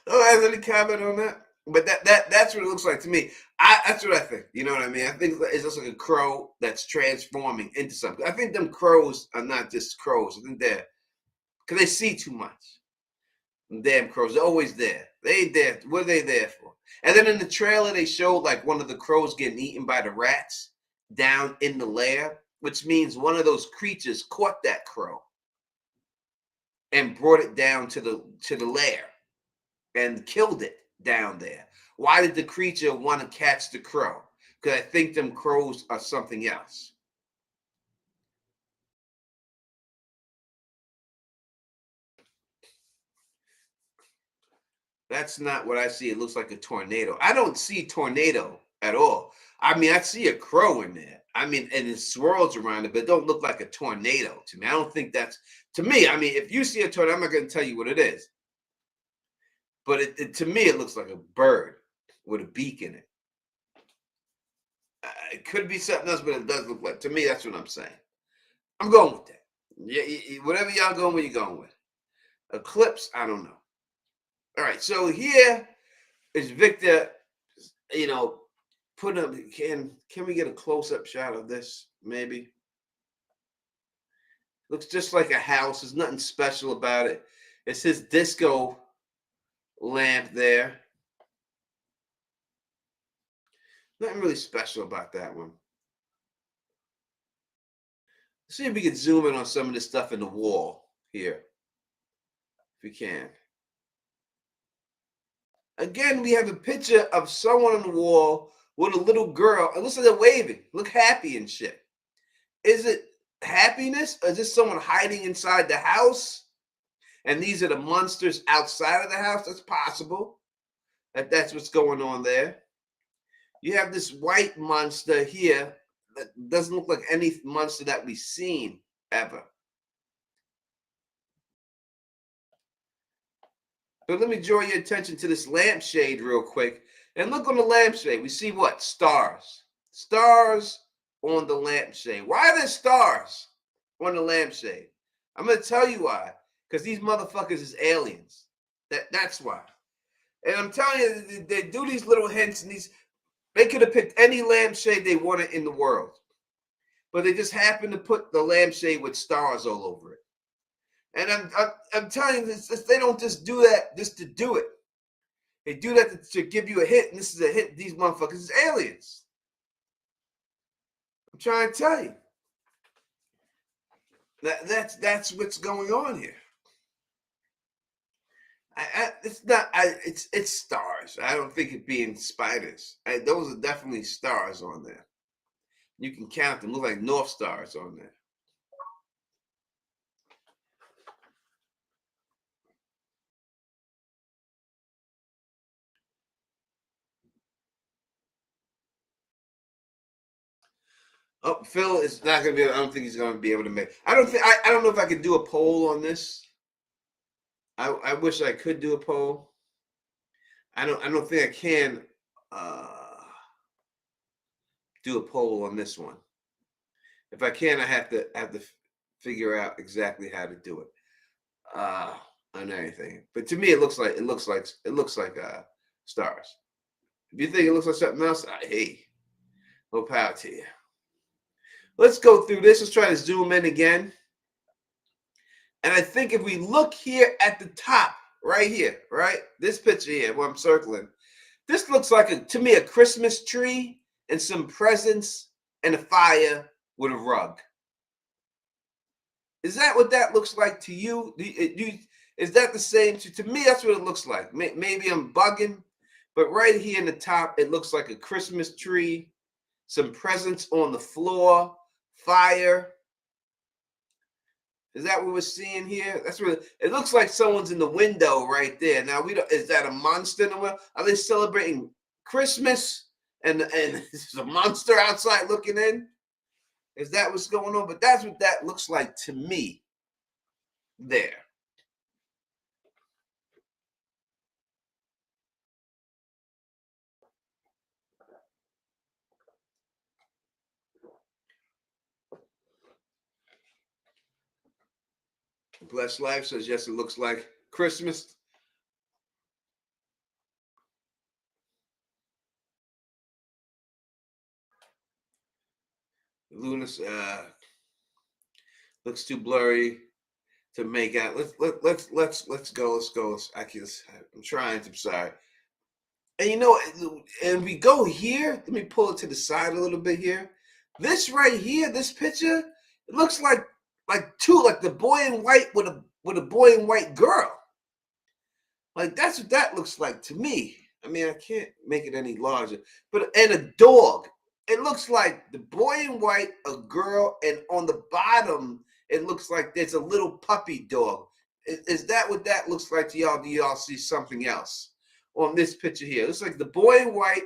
No, has any comment on that? But that's what it looks like to me. That's what I think. You know what I mean? I think it's just like a crow that's transforming into something. I think them crows are not just crows. I think they're because they see too much. Them damn crows, they're always there. They ain't there. What are they there for? And then in the trailer, they showed like one of the crows getting eaten by the rats down in the lair, which means one of those creatures caught that crow and brought it down to the lair and killed it down there. Why did the creature want to catch the crow? Because I think them crows are something else. That's not what I see. It looks like a tornado. I don't see tornado at all. I mean, I see a crow in there. I mean, and it swirls around it, but it don't look like a tornado to me. I don't think that's to me. I mean, if you see a tornado, I'm not going to tell you what it is. But to me, it looks like a bird with a beak in it. It could be something else, but it does look like. To me, that's what I'm saying. I'm going with that. Yeah, whatever y'all going with, you're going with. Eclipse, I don't know. All right, so here is Victor. Put up. Can we get a close up shot of this? Maybe. Looks just like a house. There's nothing special about it. It's his disco lamp there. Nothing really special about that one. Let's see if we can zoom in on some of this stuff in the wall here. If we can. Again, we have a picture of someone on the wall with a little girl. It looks like they're waving. Look happy and shit. Is it happiness? Or is this someone hiding inside the house? And these are the monsters outside of the house? That's possible. That's what's going on there. You have this white monster here that doesn't look like any monster that we've seen ever. But let me draw your attention to this lampshade real quick. And look on the lampshade. We see what? Stars. Stars on the lampshade. Why are there stars on the lampshade? I'm going to tell you why. Because these motherfuckers is aliens. That's why. And I'm telling you, they do these little hints and these. They could have picked any lampshade they wanted in the world. But they just happened to put the lampshade with stars all over it. And I'm telling you, they don't just do that just to do it. They do that to give you a hit, and this is a hit. These motherfuckers is aliens. I'm trying to tell you. That's what's going on here. It's stars. I don't think it being spiders. Those are definitely stars on there. You can count them. Look like North Stars on there. Oh, Phil is not going to be. I don't think he's going to be able to make. I don't know if I could do a poll on this. I wish I could do a poll. I don't think I can do a poll on this one. If I can, I have to figure out exactly how to do it on anything. But to me, it looks like stars. If you think it looks like something else, hey, no power to you. Let's go through this. Let's try to zoom in again. And I think if we look here at the top, right here, right? This picture here, where I'm circling, this looks like, to me, a Christmas tree and some presents and a fire with a rug. Is that what that looks like to you? Is that the same? To me, that's what it looks like. Maybe I'm bugging, but right here in the top, it looks like a Christmas tree, some presents on the floor, fire. Is that what we're seeing here? That's what it looks like. Someone's in the window right there. Now we don't. Is that a monster in the window? Are they celebrating Christmas and there's a monster outside looking in? Is that what's going on? But that's what that looks like to me. There. Blessed Life says yes. It looks like Christmas. Lunas looks too blurry to make out. Let's go. Let's go. I'm trying. I'm sorry. And you know, and we go here. Let me pull it to the side a little bit here. This right here, this picture, it looks like the boy in white with a boy in white girl. Like that's what that looks like to me. I mean, I can't make it any larger. But and a dog. It looks like the boy in white, a girl, and on the bottom, it looks like there's a little puppy dog. Is that what that looks like to y'all? Do y'all see something else on this picture here? It looks like the boy in white,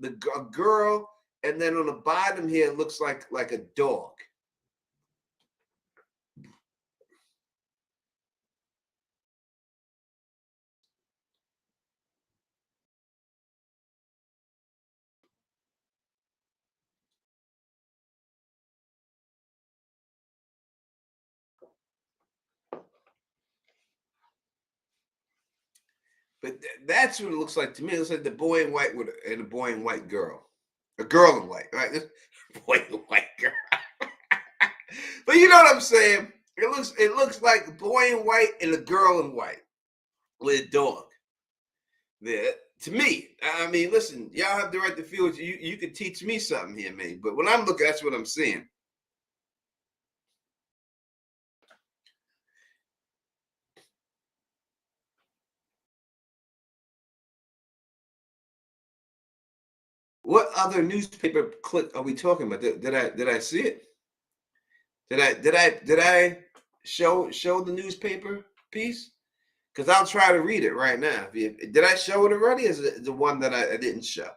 a girl, and then on the bottom here, it looks like a dog. But that's what it looks like to me. It looks like the boy in white and a boy in white girl. A girl in white, right? Boy in white girl. But you know what I'm saying? It looks like a boy in white and a girl in white with a dog. There. To me, I mean, listen, y'all have the right to feel what you could teach me something here, man. But when I'm looking, that's what I'm seeing. What other newspaper clip are we talking about? Did I see it? Did I show the newspaper piece? Because I'll try to read it right now. Did I show it already? Is it the one that I didn't show?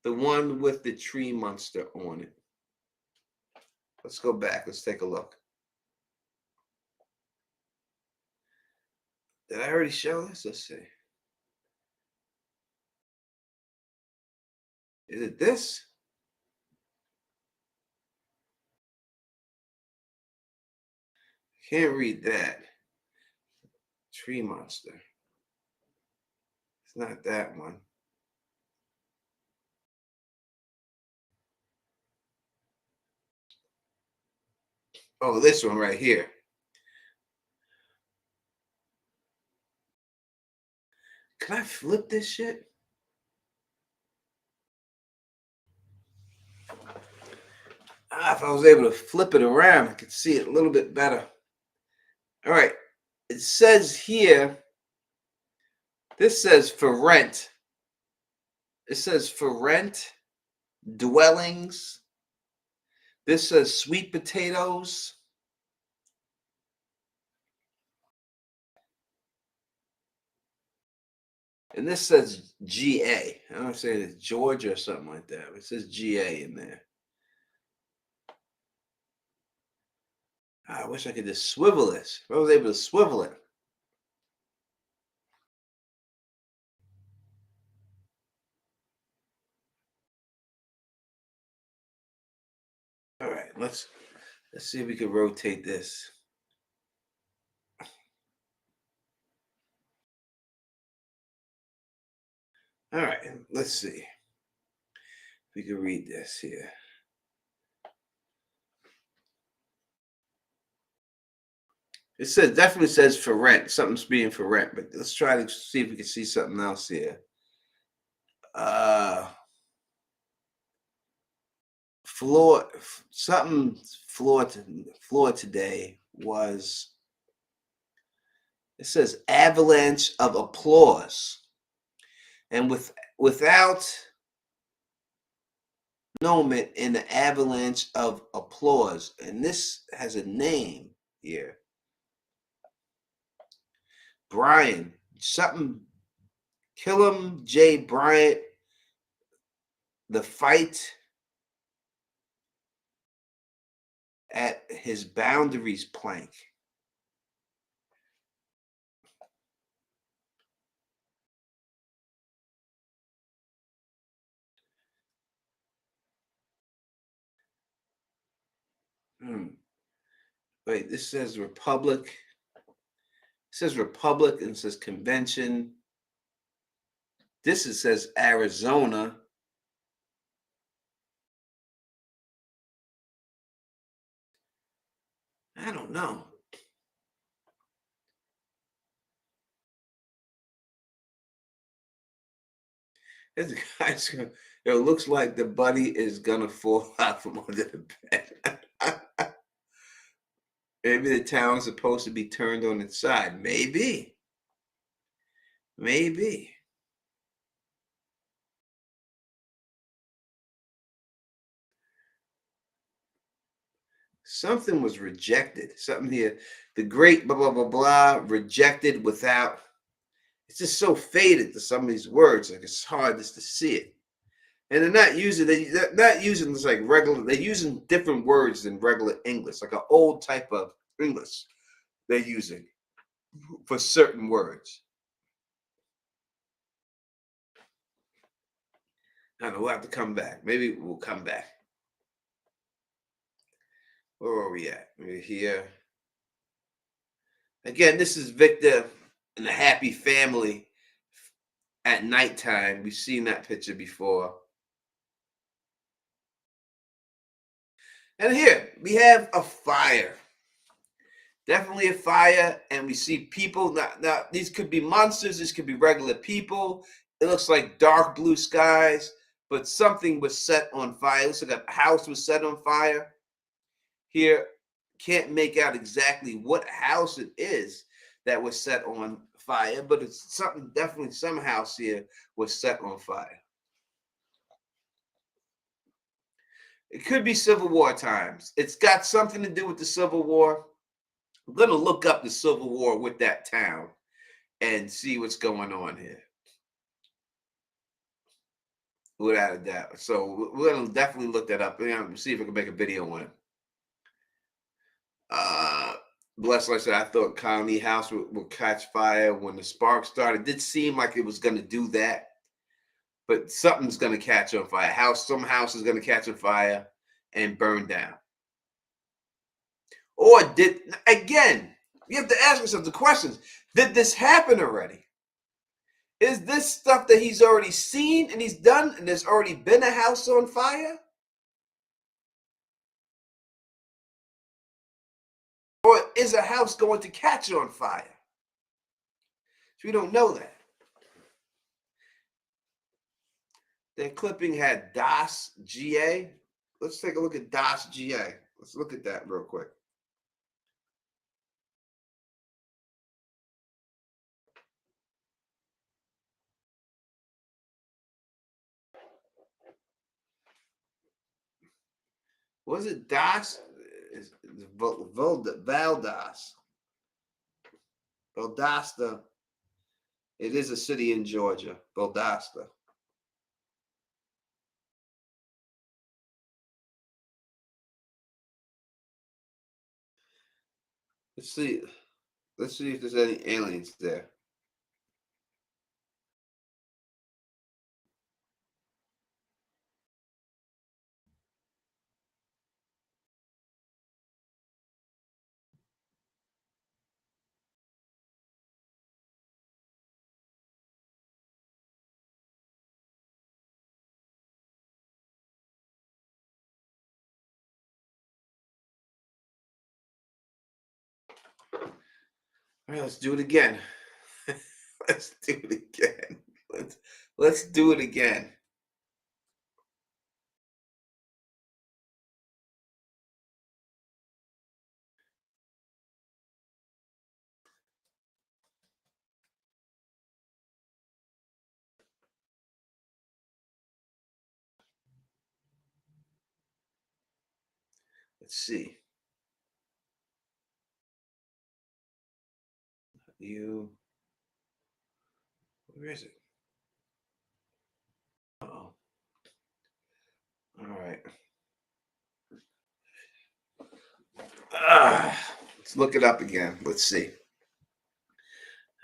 The one with the tree monster on it. Let's go back. Let's take a look. Did I already show this? Let's see. Is it this? Can't read that. Tree monster. It's not that one. Oh, this one right here. Can I flip this shit? If I was able to flip it around, I could see it a little bit better. All right. It says here, this says for rent. It says for rent, dwellings. This says sweet potatoes. And this says GA. I don't know if it's Georgia or something like that. It says GA in there. I wish I could just swivel this. If I was able to swivel it. All right, let's see if we can rotate this. All right, let's see if we can read this here. It says definitely says for rent. Something's being for rent, but let's try to see if we can see something else here. floor something floor today was, it says avalanche of applause, and without moment in the avalanche of applause, and this has a name here, Brian something, Killam J. Bryant, the fight at his boundaries plank. Wait, this says Republic. It says Republic and it says Convention. Says Arizona. I don't know. This guy's, it looks like the buddy is gonna fall out from under the bed. Maybe the town's supposed to be turned on its side. Maybe. Maybe. Something was rejected. Something here. The great blah blah blah blah rejected without. It's just so faded to some of these words, like it's hard just to see it. And they're not using this like regular. They're using different words than regular English, like an old type of English they're using for certain words. I don't know. We'll have to come back. Maybe we'll come back. Where are we at? We're here. Again, this is Victor and the happy family at nighttime. We've seen that picture before. And here we have a fire. Definitely a fire, and we see people. Now, these could be monsters, these could be regular people. It looks like dark blue skies, but something was set on fire. It looks like a house was set on fire. Here, can't make out exactly what house it is that was set on fire, but it's something, definitely some house here was set on fire. It could be Civil War times. It's got something to do with the Civil War. I'm going to look up the Civil War with that town and see what's going on here. Without a doubt. So we're going to definitely look that up and see if I can make a video on it. Bless, like I said, I thought Colony House would catch fire when the spark started. It did seem like it was going to do that, but something's going to catch on fire. Some house is going to catch on fire and burn down. Or again, you have to ask yourself the questions. Did this happen already? Is this stuff that he's already seen and he's done and there's already been a house on fire? Or is a house going to catch on fire? So we don't know that. Their clipping had DOS GA. Let's take a look at DOS GA. Let's look at that real quick. Was it DOS? Valdosta. Valdosta. It is a city in Georgia. Valdosta. Let's see. Let's see if there's any aliens there. All right, let's do it again. Let's do it again. Let's do it again. Let's see. You, where is it? Oh, all right. Let's look it up again. Let's see.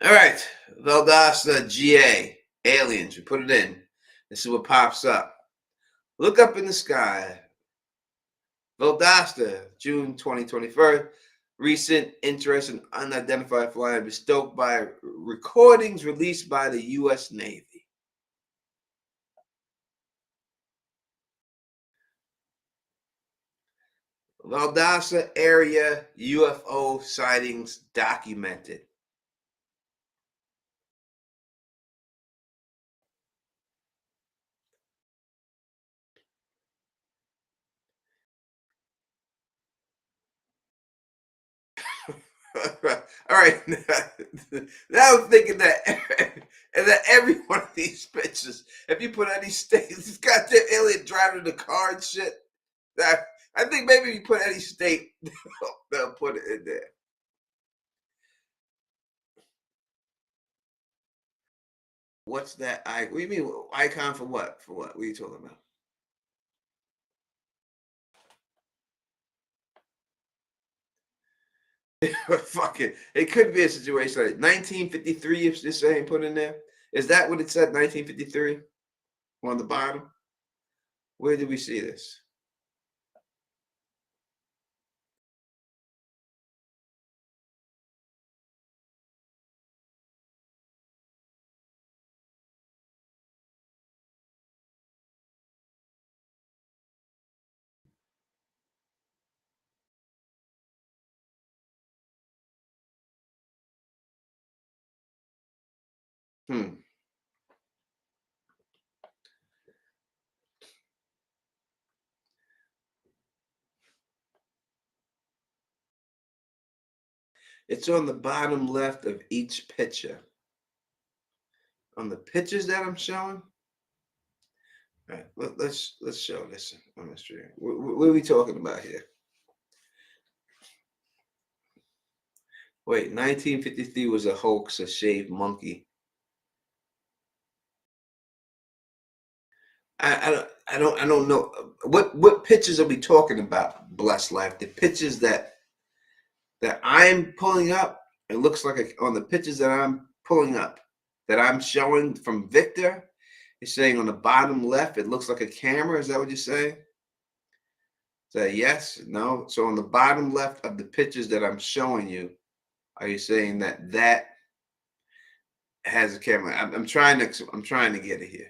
All right. Valdosta GA. Aliens. We put it in. This is what pops up. Look up in the sky. Valdosta, June 2021. Recent interest in unidentified flying bestowed by recordings released by the U.S. Navy. Valdosta area UFO sightings documented. All right. Now I'm thinking that, and that every one of these pictures, if you put any state, this goddamn alien driving the car and shit. I think maybe if you put any state, they'll put it in there. What's that? What do you mean icon for what? For what? What are you talking about? Fuck it. It could be a situation like 1953. If this ain't put in there, is that what it said? 1953 on the bottom. Where did we see this? Hmm. It's on the bottom left of each picture. On the pictures that I'm showing. All right, let's show this on the stream. What are we talking about here? Wait, 1953 was a hoax, a shaved monkey. I don't know what pictures are we talking about. Blessed life, the pictures that I'm pulling up. It looks like on the pictures that I'm pulling up that I'm showing from Victor. You're saying on the bottom left, it looks like a camera. Is that what you're saying? Is that yes? No? So on the bottom left of the pictures that I'm showing you, are you saying that has a camera? I'm trying to get it here.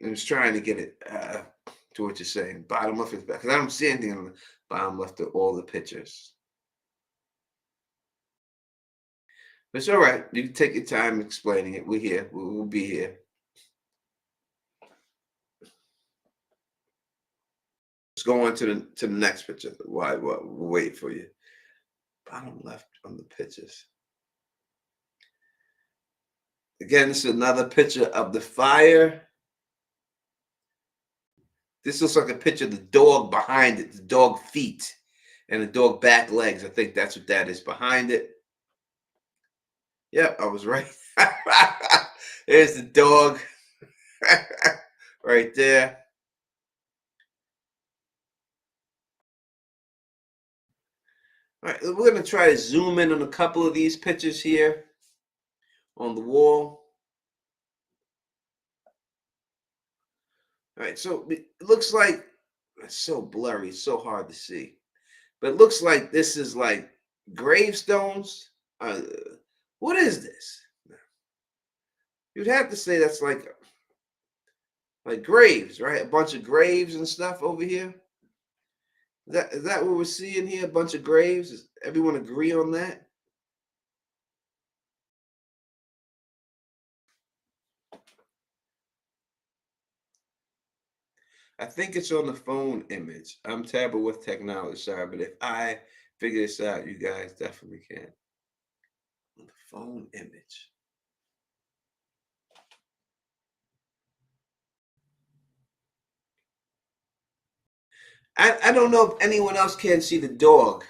I'm just trying to get it to what you're saying. Bottom left is back because I don't see anything on the bottom left of all the pictures. But it's all right. You can take your time explaining it. We're here. We'll be here. Let's go on to the next picture. Why? We'll wait for you. Bottom left on the pictures. Again, this is another picture of the fire. This looks like a picture of the dog behind it, the dog feet and the dog back legs. I think that's what that is behind it. Yep, I was right. There's the dog right there. All right, we're going to try to zoom in on a couple of these pictures here on the wall. All right, so it looks like it's so blurry, it's so hard to see. But it looks like this is like gravestones. Uh, what is this? You'd have to say that's like graves, right? A bunch of graves and stuff over here. Is that what we're seeing here? A bunch of graves? Does everyone agree on that? I think it's on the phone image. I'm terrible with technology, sorry, but if I figure this out. You guys definitely can. The phone image. I don't know if anyone else can see the dog.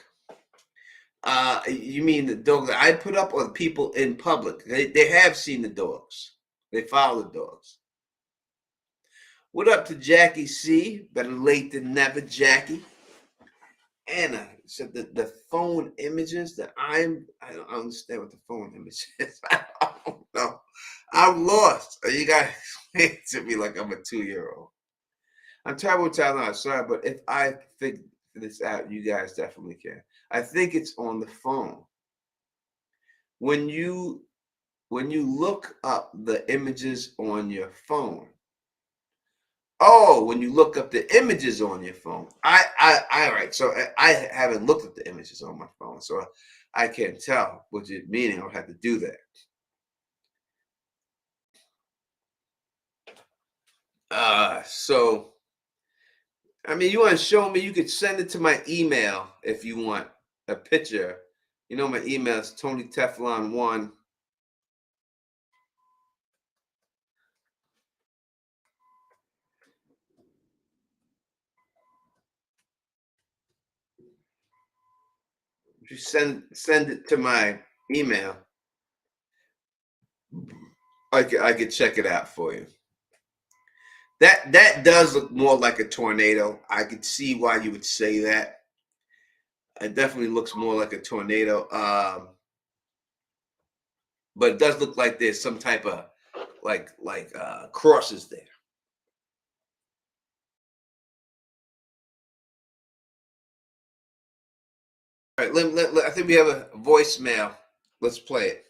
You mean the dog that I put up, or the people in public? They have seen the dogs. They follow the dogs. What up to Jackie C? Better late than never, Jackie. Anna said the phone images that I don't understand what the phone image is. I don't know. I'm lost. You gotta explain it to me like I'm a 2-year-old. I'm terrible with technology, sorry, but if I figure this out, you guys definitely can. I think it's on the phone. When you look up the images on your phone. Oh, when you look up the images on your phone. All right. So I haven't looked at the images on my phone, so I can't tell what you're meaning. I'll have to do that. So I mean, you want to show me? You could send it to my email if you want a picture. You know, my email is TonyTeflon1. If you send it to my email, I could check it out for you. That does look more like a tornado. I could see why you would say that. It definitely looks more like a tornado. But it does look like there's some type of like crosses there. All right, I think we have a voicemail. Let's play it.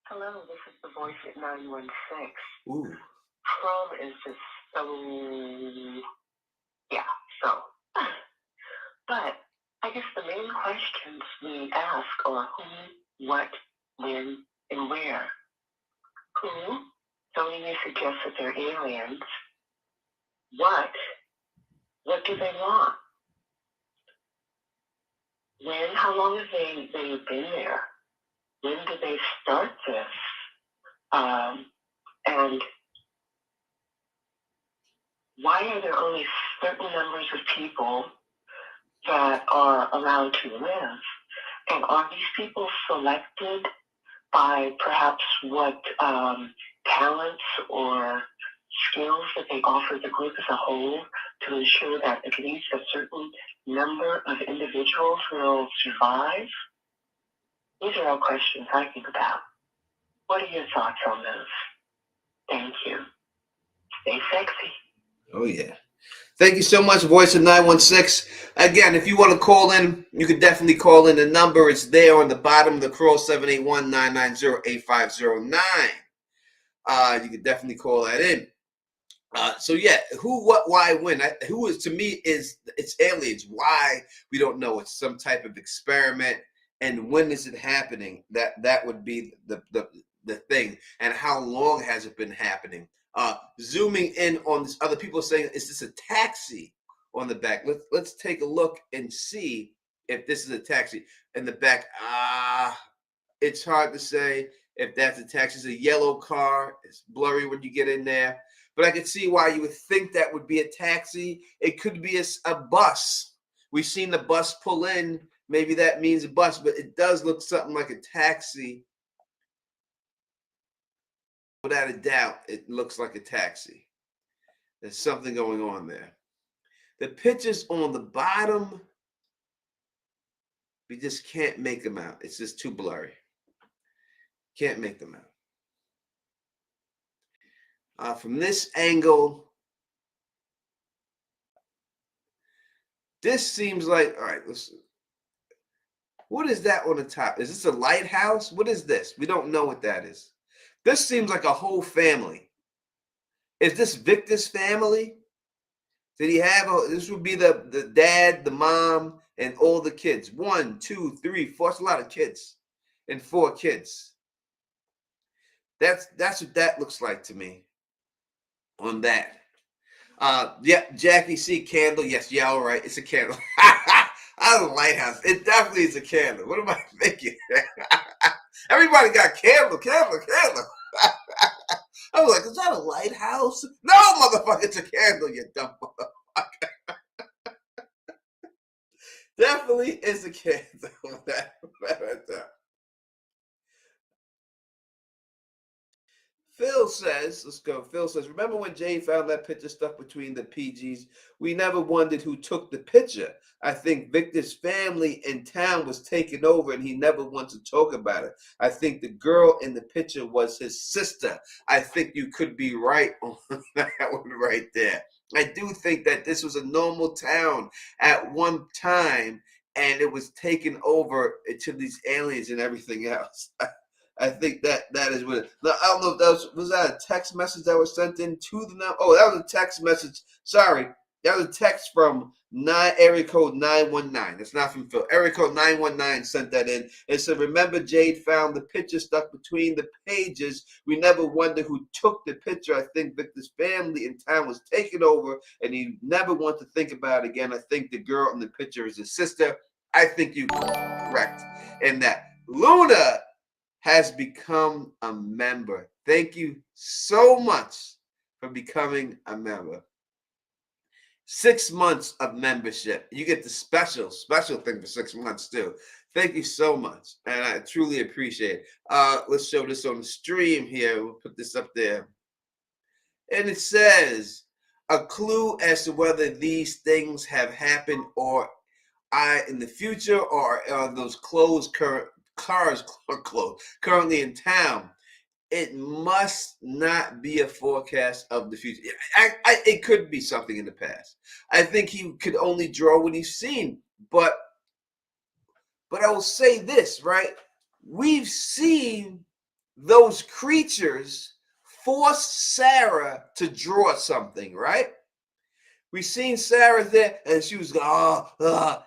Hello, this is the voice at 916. Ooh. Chrome is just so, yeah, so. But I guess the main questions we ask are who, what, when, and where. Who? Tony may suggest that they're aliens. What? What do they want? When? How long have they been there? When did they start this? And why are there only certain numbers of people that are allowed to live? And are these people selected by perhaps what talents or skills that they offer the group as a whole to ensure that at least a certain number of individuals will survive? These are all questions I think about. What are your thoughts on those? Thank you. Stay sexy. Oh, yeah. Thank you so much, Voice of 916. Again, if you want to call in, you can definitely call in. The number is there on the bottom of the call, 781-990-8509. You can definitely call that in. So yeah, who, what, why, when? Who is, to me, is it's aliens. Why? We don't know. It's some type of experiment. And when is it happening? That would be the thing. And how long has it been happening? Zooming in on this, other people saying, is this a taxi on the back? Let's take a look and see if this is a taxi in the back. It's hard to say if that's a taxi. It's a yellow car. It's blurry when you get in there. But I could see why you would think that would be a taxi. It could be a bus. We've seen the bus pull in. Maybe that means a bus, but it does look something like a taxi. Without a doubt, it looks like a taxi. There's something going on there. The pictures on the bottom, we just can't make them out. It's just too blurry. Can't make them out. From this angle, this seems like, all right, listen. What is that on the top? Is this a lighthouse? What is this? We don't know what that is. This seems like a whole family. Is this Victor's family? Did he have this would be the dad, the mom, and all the kids. 1, 2, 3, 4. That's a lot of kids. And 4 kids. That's what that looks like to me on that. Yeah, Jackie C. Candle. Yes, yeah, all right. It's a candle. not a lighthouse. It definitely is a candle. What am I thinking? Everybody got candle. I was like, is that a lighthouse? No, motherfucker, it's a candle, you dumb motherfucker. Definitely is a candle. Phil says, let's go. Phil says, remember when Jane found that picture stuck between the PGs? We never wondered who took the picture. I think Victor's family in town was taken over and he never wanted to talk about it. I think the girl in the picture was his sister. I think you could be right on that one right there. I do think that this was a normal town at one time and it was taken over to these aliens and everything else. I think that is what. Now, I don't know if that was that a text message that was sent in to the number. Oh, that was a text message. Sorry, that was a text from area code 919. It's not from Phil. Area code 919 sent that in. It said, "Remember, Jade found the picture stuck between the pages. We never wondered who took the picture. I think Victor's family in town was taken over, and he never wanted to think about it again. I think the girl in the picture is his sister. I think you correct in that. Luna has become a member. Thank you so much for becoming a member. 6 months of membership. You get the special thing for 6 months too. Thank you so much. And I truly appreciate it. Let's show this on the stream here. We'll put this up there. And it says, a clue as to whether these things have happened or in the future, or are those cars are closed currently in town. It must not be a forecast of the future. It could be something in the past. I think he could only draw what he's seen. But I will say this, right? We've seen those creatures force Sarah to something, right? We seen Sarah there, and she was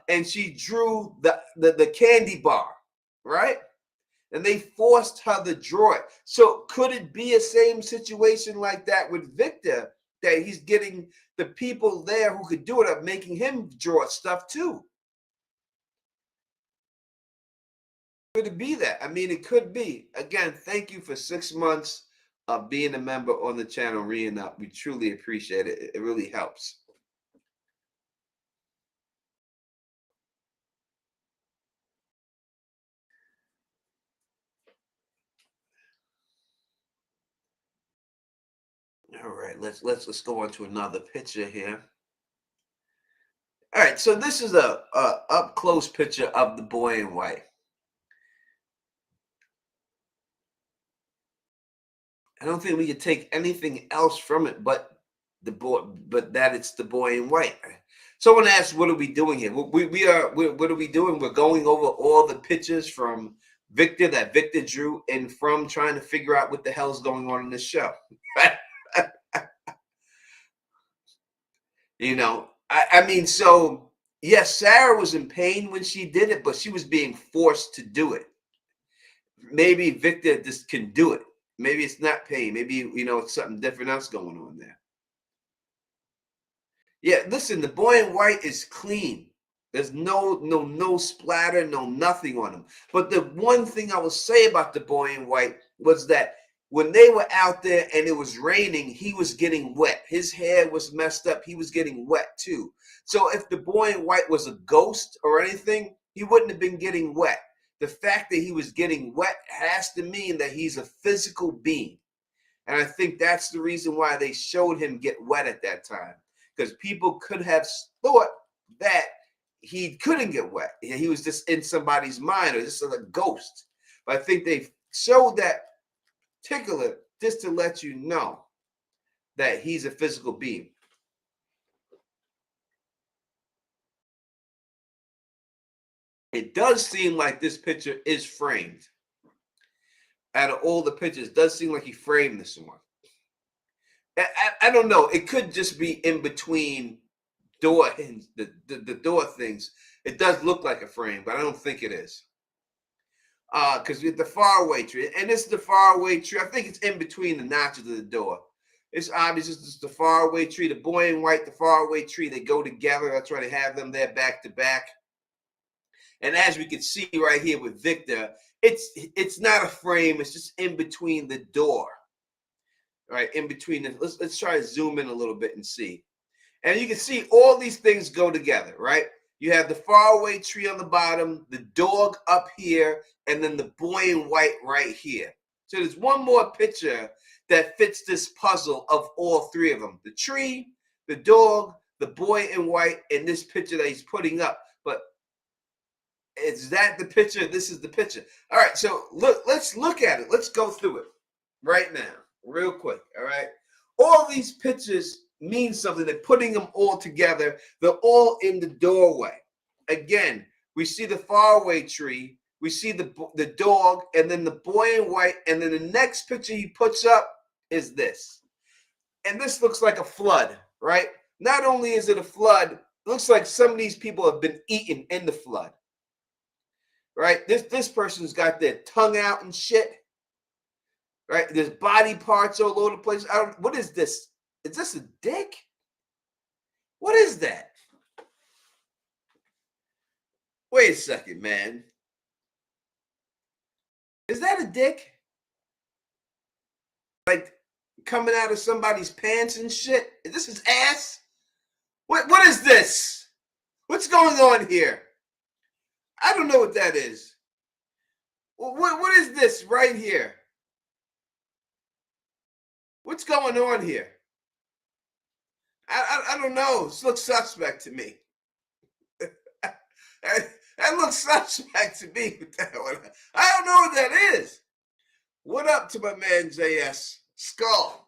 and she drew the candy bar, right? And they forced her to draw it. So could it be a same situation like that with Victor, that he's getting the people there who could do it up, making him draw stuff too? Could it be that? I mean, it could be. Again, thank you for 6 months of being a member on the channel, reading up. We truly appreciate it. It really helps. All right, let's go on to another picture here. All right, so this is a up close picture of the boy in white. I don't think we could take anything else from it but that it's the boy in white. Someone asked, "What are we doing here?" What are we doing? We're going over all the pictures from Victor that Victor drew, and from trying to figure out what the hell's going on in this show. You know, I mean, so yes, Sarah was in pain when she did it, but she was being forced to do it. Maybe Victor just can do it. Maybe it's not pain. Maybe, it's something different else going on there. Yeah, listen, the boy in white is clean. There's no splatter, no nothing on him. But the one thing I will say about the boy in white was that when they were out there and it was raining, he was getting wet. His hair was messed up. He was getting wet too. So if the boy in white was a ghost or anything, he wouldn't have been getting wet. The fact that he was getting wet has to mean that he's a physical being. And I think that's the reason why they showed him get wet at that time. Because people could have thought that he couldn't get wet. He was just in somebody's mind or just a ghost. But I think they showed that particular just to let you know that he's a physical being. It does seem like this picture is framed. Out of all the pictures, it does seem like he framed this one. I don't know. It could just be in between door and the door things. It does look like a frame, but I don't think it is. Because with the faraway tree, and it's the faraway tree. I think it's in between the notches of the door. It's obvious it's the faraway tree, the boy in white, the faraway tree. They go together. That's why they have them there back to back. And as we can see right here with Victor, it's not a frame. It's just in between the door, right? In between. Let's try to zoom in a little bit and see. And you can see all these things go together, right? You have the faraway tree on the bottom, the dog up here, and then the boy in white right here. So there's one more picture that fits this puzzle of all three of them. The tree, the dog, the boy in white, and this picture that he's putting up. But is that the picture? This is the picture. All right, so let's look at it. Let's go through it right now, real quick, all right? All these pictures mean something. They're putting them all together. They're all in the doorway. Again, we see the faraway tree, we see the dog, and then the boy in white, and then the next picture he puts up is this. And this looks like a flood, right? Not only is it a flood, it looks like some of these people have been eaten in the flood, right? This person's got their tongue out and shit, right? There's body parts all over the place. What is this? Is this a dick? What is that? Wait a second, man. Is that a dick? Like coming out of somebody's pants and shit? Is this his ass? What is this? What's going on here? I don't know what that is. What is this right here? What's going on here? I don't know. This looks suspect to me. That looks suspect to me. I don't know what that is. What up to my man JS Skull?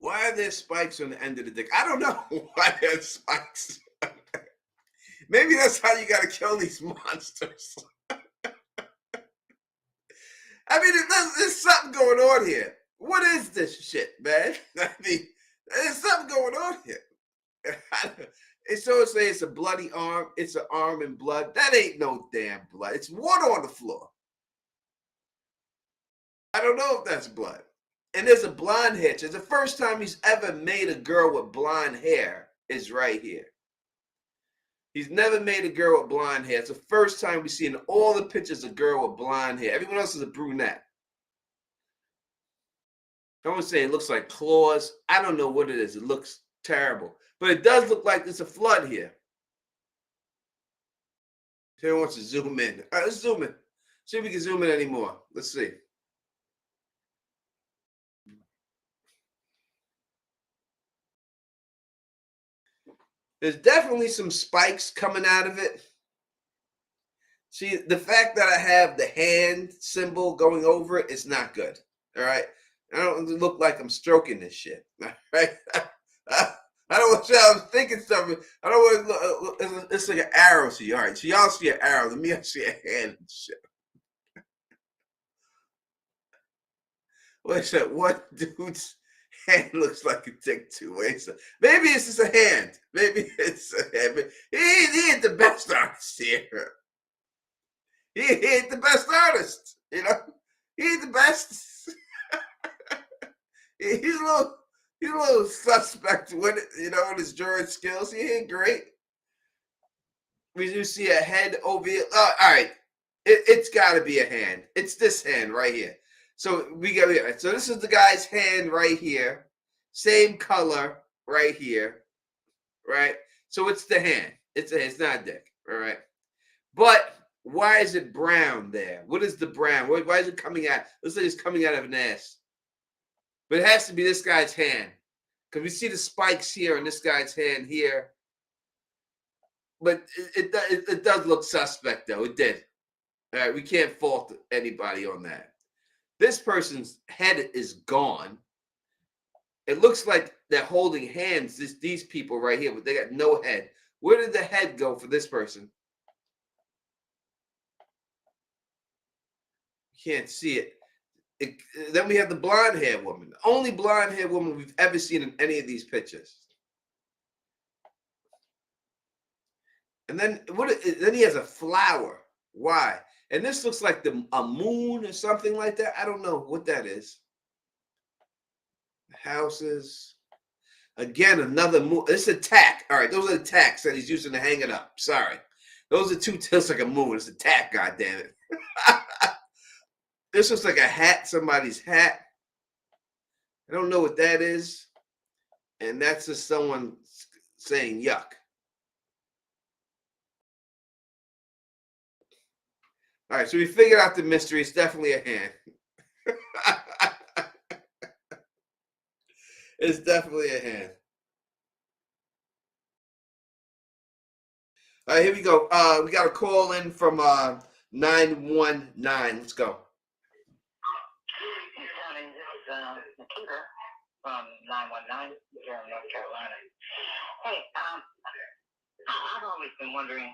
Why are there spikes on the end of the dick? I don't know why there's spikes. Maybe that's how you got to kill these monsters. I mean, there's something going on here. What is this shit, man? I mean, there's something going on here. It's so say it's a bloody arm. It's an arm in blood. That ain't no damn blood. It's water on the floor. I don't know if that's blood. And there's a blonde hair. It's the first time he's ever made a girl with blonde hair is right here. He's never made a girl with blonde hair. It's the first time we see in all the pictures a girl with blonde hair. Everyone else is a brunette. I would say it looks like claws. I don't know what it is. It looks terrible. But it does look like there's a flood here. Who wants to zoom in? All right, let's zoom in. See if we can zoom in anymore. Let's see. There's definitely some spikes coming out of it. See, the fact that I have the hand symbol going over it is not good. All right. I don't look like I'm stroking this shit. All right. I don't want y'all thinking something. I don't want to look. It's like an arrow. See, all right. So y'all see an arrow. Let me see a hand and shit. Wait a second. What dude's hand looks like a dick too? Wait a second. Maybe it's just a hand. Maybe it's a hand. But he ain't the best artist here. He ain't the best artist. You know, he ain't the best. He's a little suspect with it, you know, with his drawing skills. He ain't great. We do see a head over here. All right. It's got to be a hand. It's this hand right here. So we got it. So this is the guy's hand right here. Same color right here. Right? So it's the hand. It's not a dick. All right. But why is it brown there? What is the brown? Why is it coming out? Looks like it's coming out of an ass. But it has to be this guy's hand. Because we see the spikes here and this guy's hand here. But it does look suspect, though. It did. All right, we can't fault anybody on that. This person's head is gone. It looks like they're holding hands, these people right here, but they got no head. Where did the head go for this person? You can't see it. Then we have the blonde hair woman. The only blonde hair woman we've ever seen in any of these pictures. And then then he has a flower. Why? And this looks like a moon or something like that. I don't know what that is. Houses. Again, another move. It's a tack. All right, those are the tacks that he's using to hang it up. Sorry. Those are two tilts like a moon. It's a tack, goddammit. This looks like a hat, somebody's hat. I don't know what that is. And that's just someone saying yuck. All right, so we figured out the mystery. It's definitely a hand. It's definitely a hand. All right, here we go. We got a call in from 919. Let's go. Hey, Tony, this is Nikita from 919 here in North Carolina. Hey, I've always been wondering,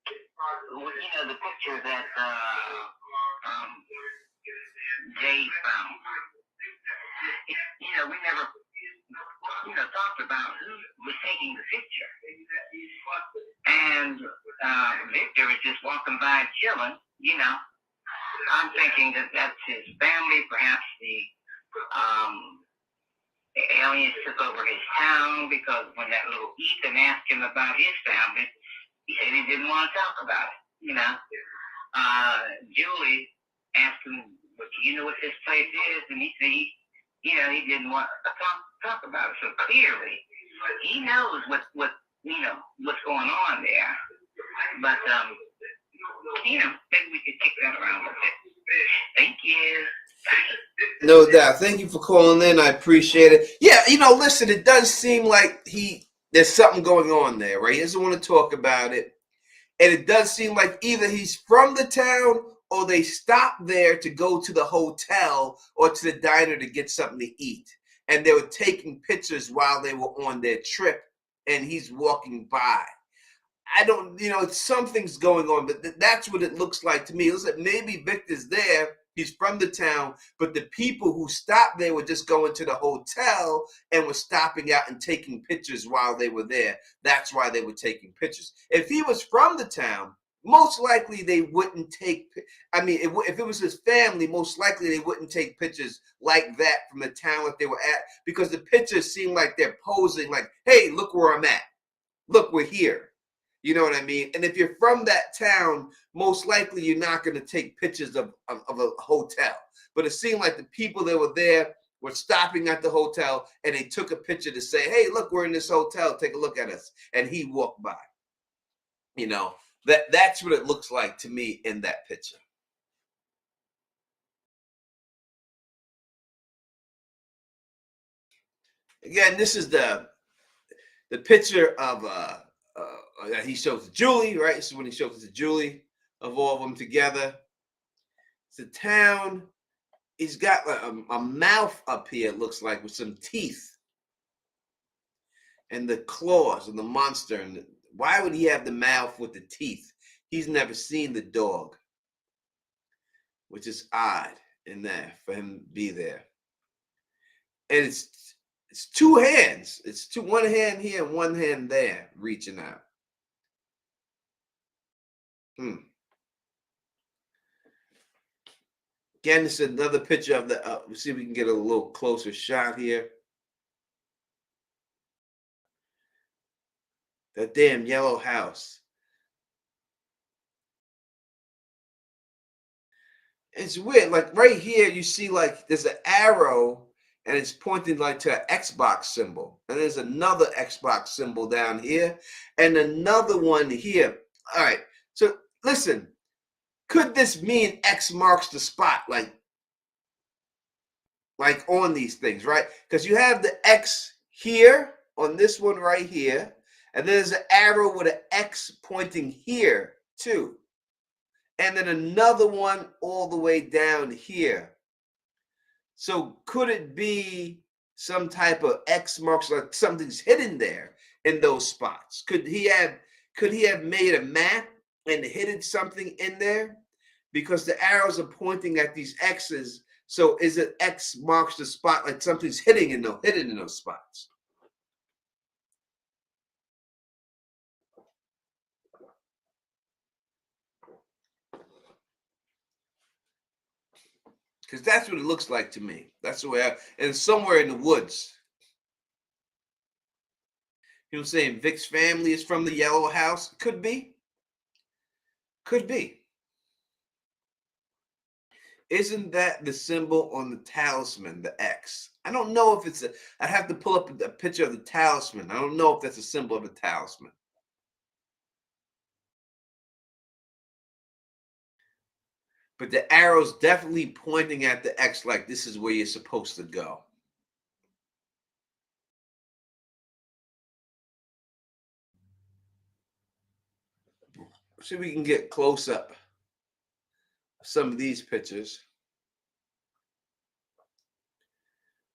the picture that Jay found. We never, talked about who was taking the picture. And Victor is just walking by chilling, I'm thinking that that's his family, perhaps the aliens took over his town, because when that little Ethan asked him about his family, he said he didn't want to talk about it, Julie asked him, well, do you know what this place is? And he said he didn't want to talk about it. So clearly he knows what's going on there. But maybe we could kick that around a little bit. Thank you. No doubt. Thank you for calling in. I appreciate it. Yeah, listen, it does seem like there's something going on there, right? He doesn't want to talk about it. And it does seem like either he's from the town or they stopped there to go to the hotel or to the diner to get something to eat. And they were taking pictures while they were on their trip, and he's walking by. I don't, something's going on, but that's what it looks like to me. It looks like maybe Victor's there. He's from the town, but the people who stopped there were just going to the hotel and were stopping out and taking pictures while they were there. That's why they were taking pictures. If he was from the town, most likely they wouldn't take, if it was his family, most likely they wouldn't take pictures like that from the town that they were at, because the pictures seem like they're posing like, hey, look where I'm at. Look, we're here. You know what I mean? And if you're from that town, most likely you're not going to take pictures of a hotel. But it seemed like the people that were there were stopping at the hotel, and they took a picture to say, hey, look, we're in this hotel. Take a look at us. And he walked by. That's what it looks like to me in that picture. Again, this is the picture of he shows to Julie, right? This is when he shows it to Julie, of all of them together. It's a town. He's got like a mouth up here, it looks like, with some teeth. And the claws and the monster. And why would he have the mouth with the teeth? He's never seen the dog, which is odd in there for him to be there. And it's two hands. It's one hand here and one hand there reaching out. Again, this is another picture of the, let's see if we can get a little closer shot here. That damn yellow house. It's weird. Like right here, you see like there's an arrow and it's pointing like to an Xbox symbol. And there's another Xbox symbol down here and another one here. All right. So listen, could this mean X marks the spot? Like on these things, right? Because you have the X here on this one right here. And there's an arrow with an X pointing here too. And then another one all the way down here. So could it be some type of X marks, like something's hidden there in those spots? Could he have made a map and hidden something in there? Because the arrows are pointing at these X's. So is it X marks the spot, like something's hidden in those spots? Because that's what it looks like to me. That's the way and somewhere in the woods. You know what I'm saying? Vic's family is from the yellow house. Could be. Could be. Isn't that the symbol on the talisman, the X? I don't know if it's a. I have to pull up a picture of the talisman. I don't know if that's a symbol of the talisman. But the arrow's definitely pointing at the X, like this is where you're supposed to go. See if we can get close up some of these pictures.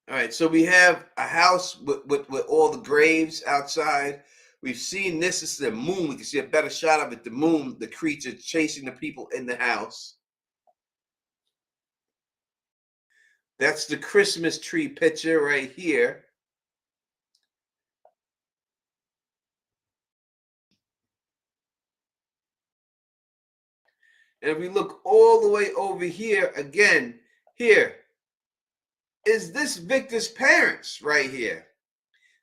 All right, so we have a house with all the graves outside. We've seen this is the moon. We can see a better shot of it. The moon, the creature chasing the people in the house. That's the Christmas tree picture right here. And if we look all the way over here, again, here, is this Victor's parents right here?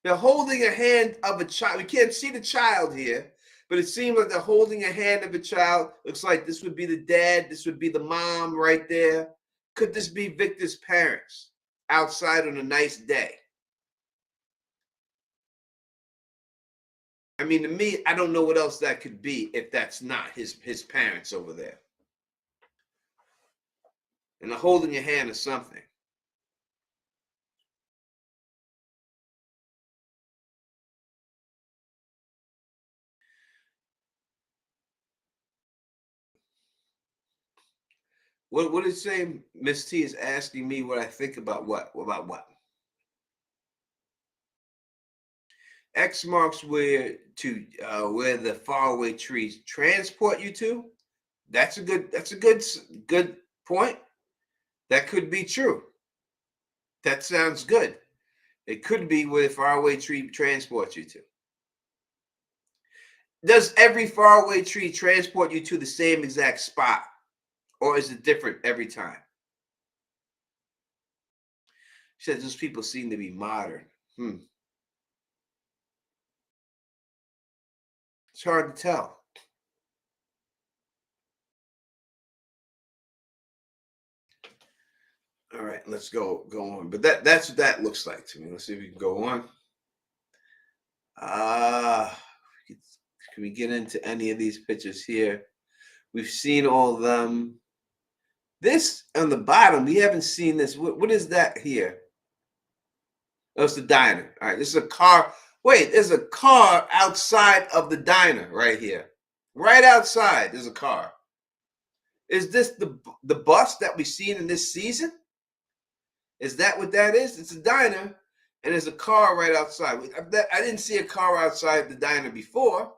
They're holding a hand of a child. We can't see the child here, but it seems like they're holding a hand of a child. Looks like this would be the dad. This would be the mom right there. Could this be Victor's parents outside on a nice day? I mean, to me, I don't know what else that could be if that's not his parents over there. And they're holding your hand or something. What is saying? Miss T is asking me what I think about what? About what? X marks where the faraway trees transport you to. That's a good point. That could be true. That sounds good. It could be where the faraway tree transports you to. Does every faraway tree transport you to the same exact spot? Or is it different every time? She says those people seem to be modern. It's hard to tell. All right, let's go on. But that's what that looks like to me. Let's see if we can go on. Can we get into any of these pictures here? We've seen all of them. This on the bottom, we haven't seen this. What is that here? Oh, it's the diner. All right, this is a car. Wait, there's a car outside of the diner right here. Right outside, there's a car. Is this the bus that we've seen in this season? Is that what that is? It's a diner, and there's a car right outside. I didn't see a car outside the diner before.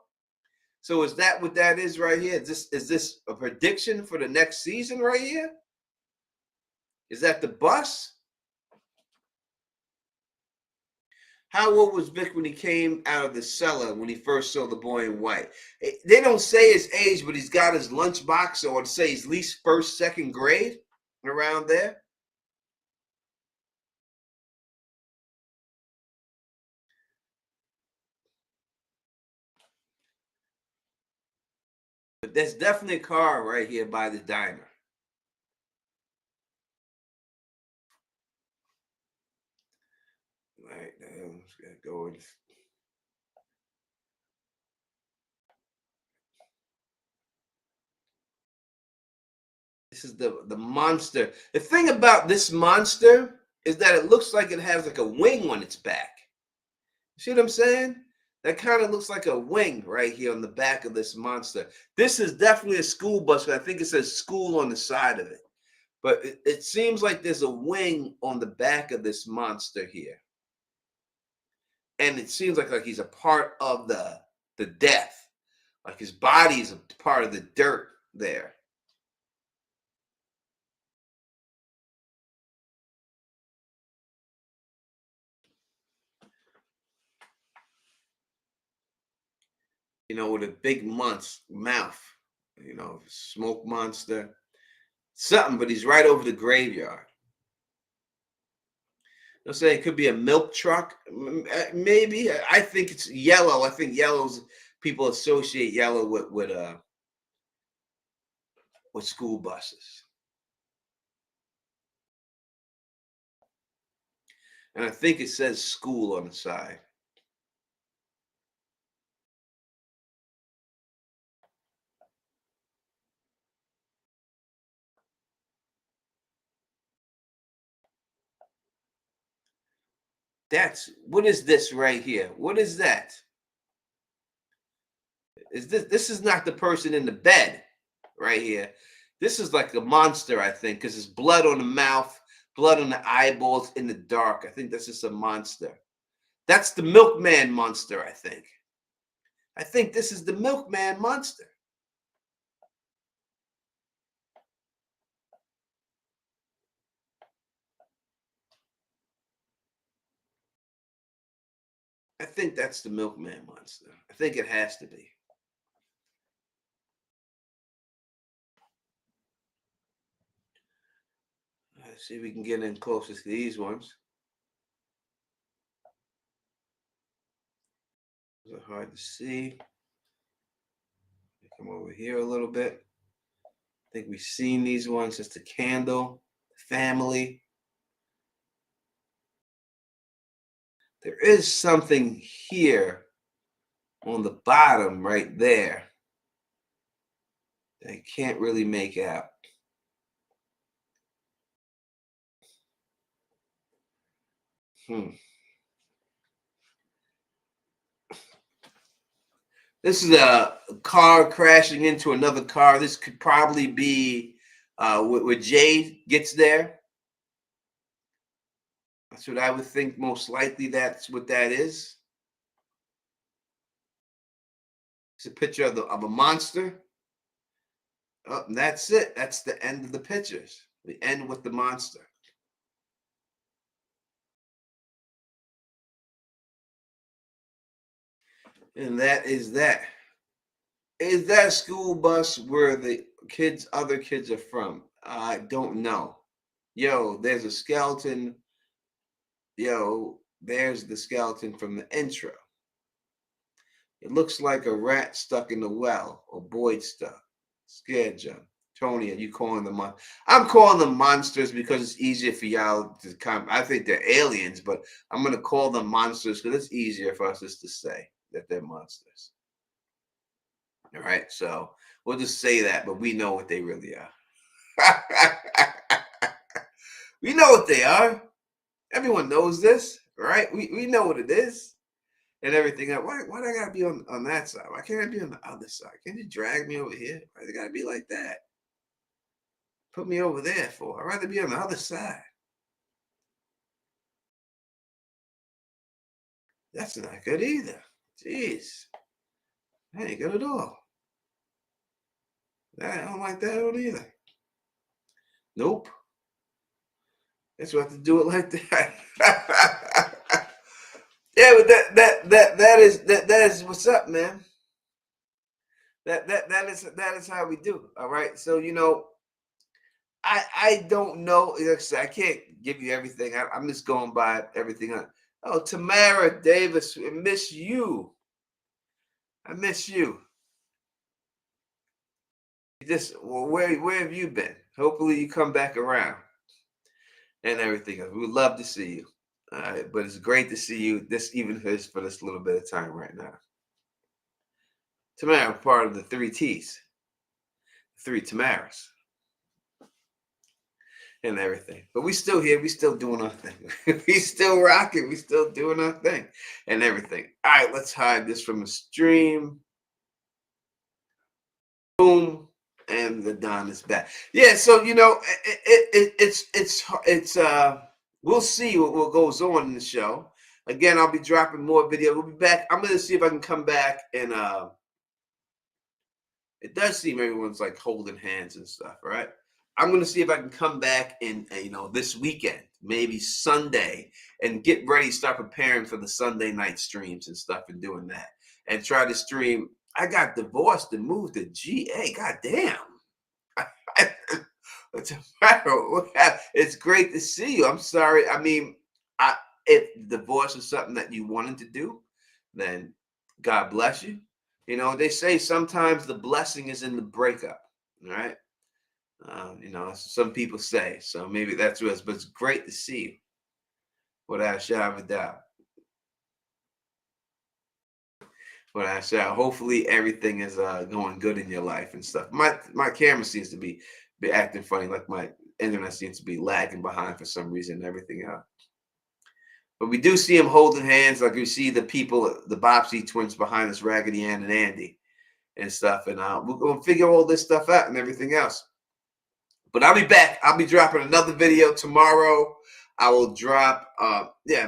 So is that what that is right here? Is this a prediction for the next season right here? Is that the bus? How old was Vic when he came out of the cellar when he first saw the boy in white? They don't say his age, but he's got his lunchbox, or say he's at least first, second grade, around there. But there's definitely a car right here by the diner. All right, I'm just gonna go in. This is the monster. The thing about this monster is that it looks like it has like a wing on its back. See what I'm saying? That kind of looks like a wing right here on the back of this monster. This is definitely a school bus. I think it says school on the side of it. But it seems like there's a wing on the back of this monster here. And it seems like he's a part of the death. Like his body is a part of the dirt there. With a big mouth, smoke monster, something, but he's right over the graveyard. I'm saying it could be a milk truck. Maybe. I think it's yellow. I think yellows, people associate yellow with school buses. And I think it says school on the side. What is this right here? What is that? This is not the person in the bed right here. This is like a monster, I think, because there's blood on the mouth, blood on the eyeballs in the dark. I think that's just a monster. That's the milkman monster, I think. I think this is the milkman monster. I think that's the milkman monster. I think it has to be. Let's see if we can get in closest to these ones. Those are hard to see. Come over here a little bit. I think we've seen these ones. It's the candle, the family. There is something here on the bottom right there that I can't really make out. This is a car crashing into another car. This could probably be where Jay gets there. That's what I would think most likely that's what that is. It's a picture of a monster. Oh, and that's it. That's the end of the pictures. We end with the monster. And that is that. Is that a school bus where the other kids are from? I don't know. Yo, there's a skeleton. Yo, there's the skeleton from the intro. It looks like a rat stuck in the well, or Boyd stuck. Scared John. Tony, are you calling them monsters? I'm calling them monsters because it's easier for y'all to come. I think they're aliens, but I'm going to call them monsters because it's easier for us just to say that they're monsters. All right, so we'll just say that, but we know what they really are. We know what they are. Everyone knows this, right? We know what it is and everything. Why do I gotta be on that side? Why can't I be on the other side? Can't you drag me over here? Why does it gotta be like that? Put me over there for? I'd rather be on the other side. That's not good either. Jeez. That ain't good at all. I don't like that at all either. Nope. Guess we'll have to do it like that. Yeah, but that is what's up, man. That is how we do. All right. So I don't know. Like I said, I can't give you everything. I'm just going by everything. Oh, Tamara Davis, I miss you. I miss you. Where have you been? Hopefully you come back around and everything else. We would love to see you. All right, but it's great to see you. This even is for this little bit of time right now. Tamara, part of the 3Ts, 3 Tamaras, and everything. But we still here. We still doing our thing. We still rocking. We still doing our thing and everything. All right, let's hide this from the stream. Boom. And the Don is back. Yeah, so it's we'll see what goes on in the show. Again, I'll be dropping more videos. We'll be back. I'm gonna see if I can come back and it does seem everyone's like holding hands and stuff, right? I'm gonna see if I can come back in this weekend, maybe Sunday, and get ready, start preparing for the Sunday night streams and stuff and doing that. And try to stream. I got divorced and moved to GA. God damn. What's the matter? It's great to see you. I'm sorry. I mean, I If divorce is something that you wanted to do, then God bless you. You know, they say sometimes the blessing is in the breakup, right? You know, some people say. So maybe that's what it is. But it's great to see you without a shadow of a doubt. Without a shadow. Hopefully everything is going good in your life and stuff. My camera seems to be acting funny, like my internet seems to be lagging behind for some reason and everything else. But we do see them holding hands, like we see the people, the Bobbsey twins behind us, Raggedy Ann and Andy and stuff. And we're going to figure all this stuff out and everything else. But I'll be back. I'll be dropping another video tomorrow. I will drop,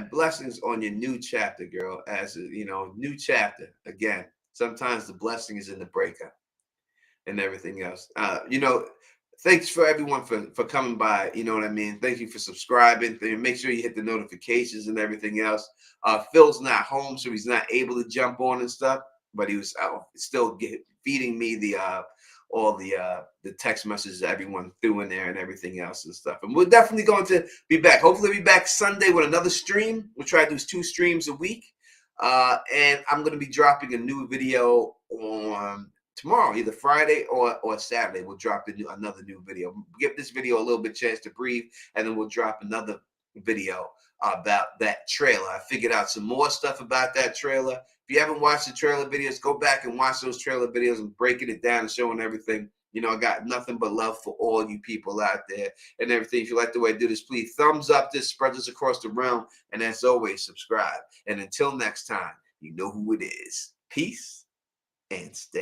blessings on your new chapter, girl. As a, you know, new chapter. Again, sometimes the blessing is in the breakup and everything else. You know, thanks for everyone for coming by. You know what I mean? Thank you for subscribing. Make sure you hit the notifications and everything else. Phil's not home, so he's not able to jump on and stuff. But he was still feeding me all the text messages that everyone threw in there and everything else and stuff. And we're definitely going to be back. Hopefully, be back Sunday with another stream. We'll try to do 2 streams a week. And I'm going to be dropping a new video on tomorrow, either Friday or Saturday. We'll drop another new video. Give this video a little bit chance to breathe, and then we'll drop another video about that trailer. I figured out some more stuff about that trailer. If you haven't watched the trailer videos, go back and watch those trailer videos and breaking it down and showing everything. You know, I got nothing but love for all you people out there and everything. If you like the way I do this, please thumbs up this, spread this across the realm, and as always, subscribe. And until next time, you know who it is. Peace and stay.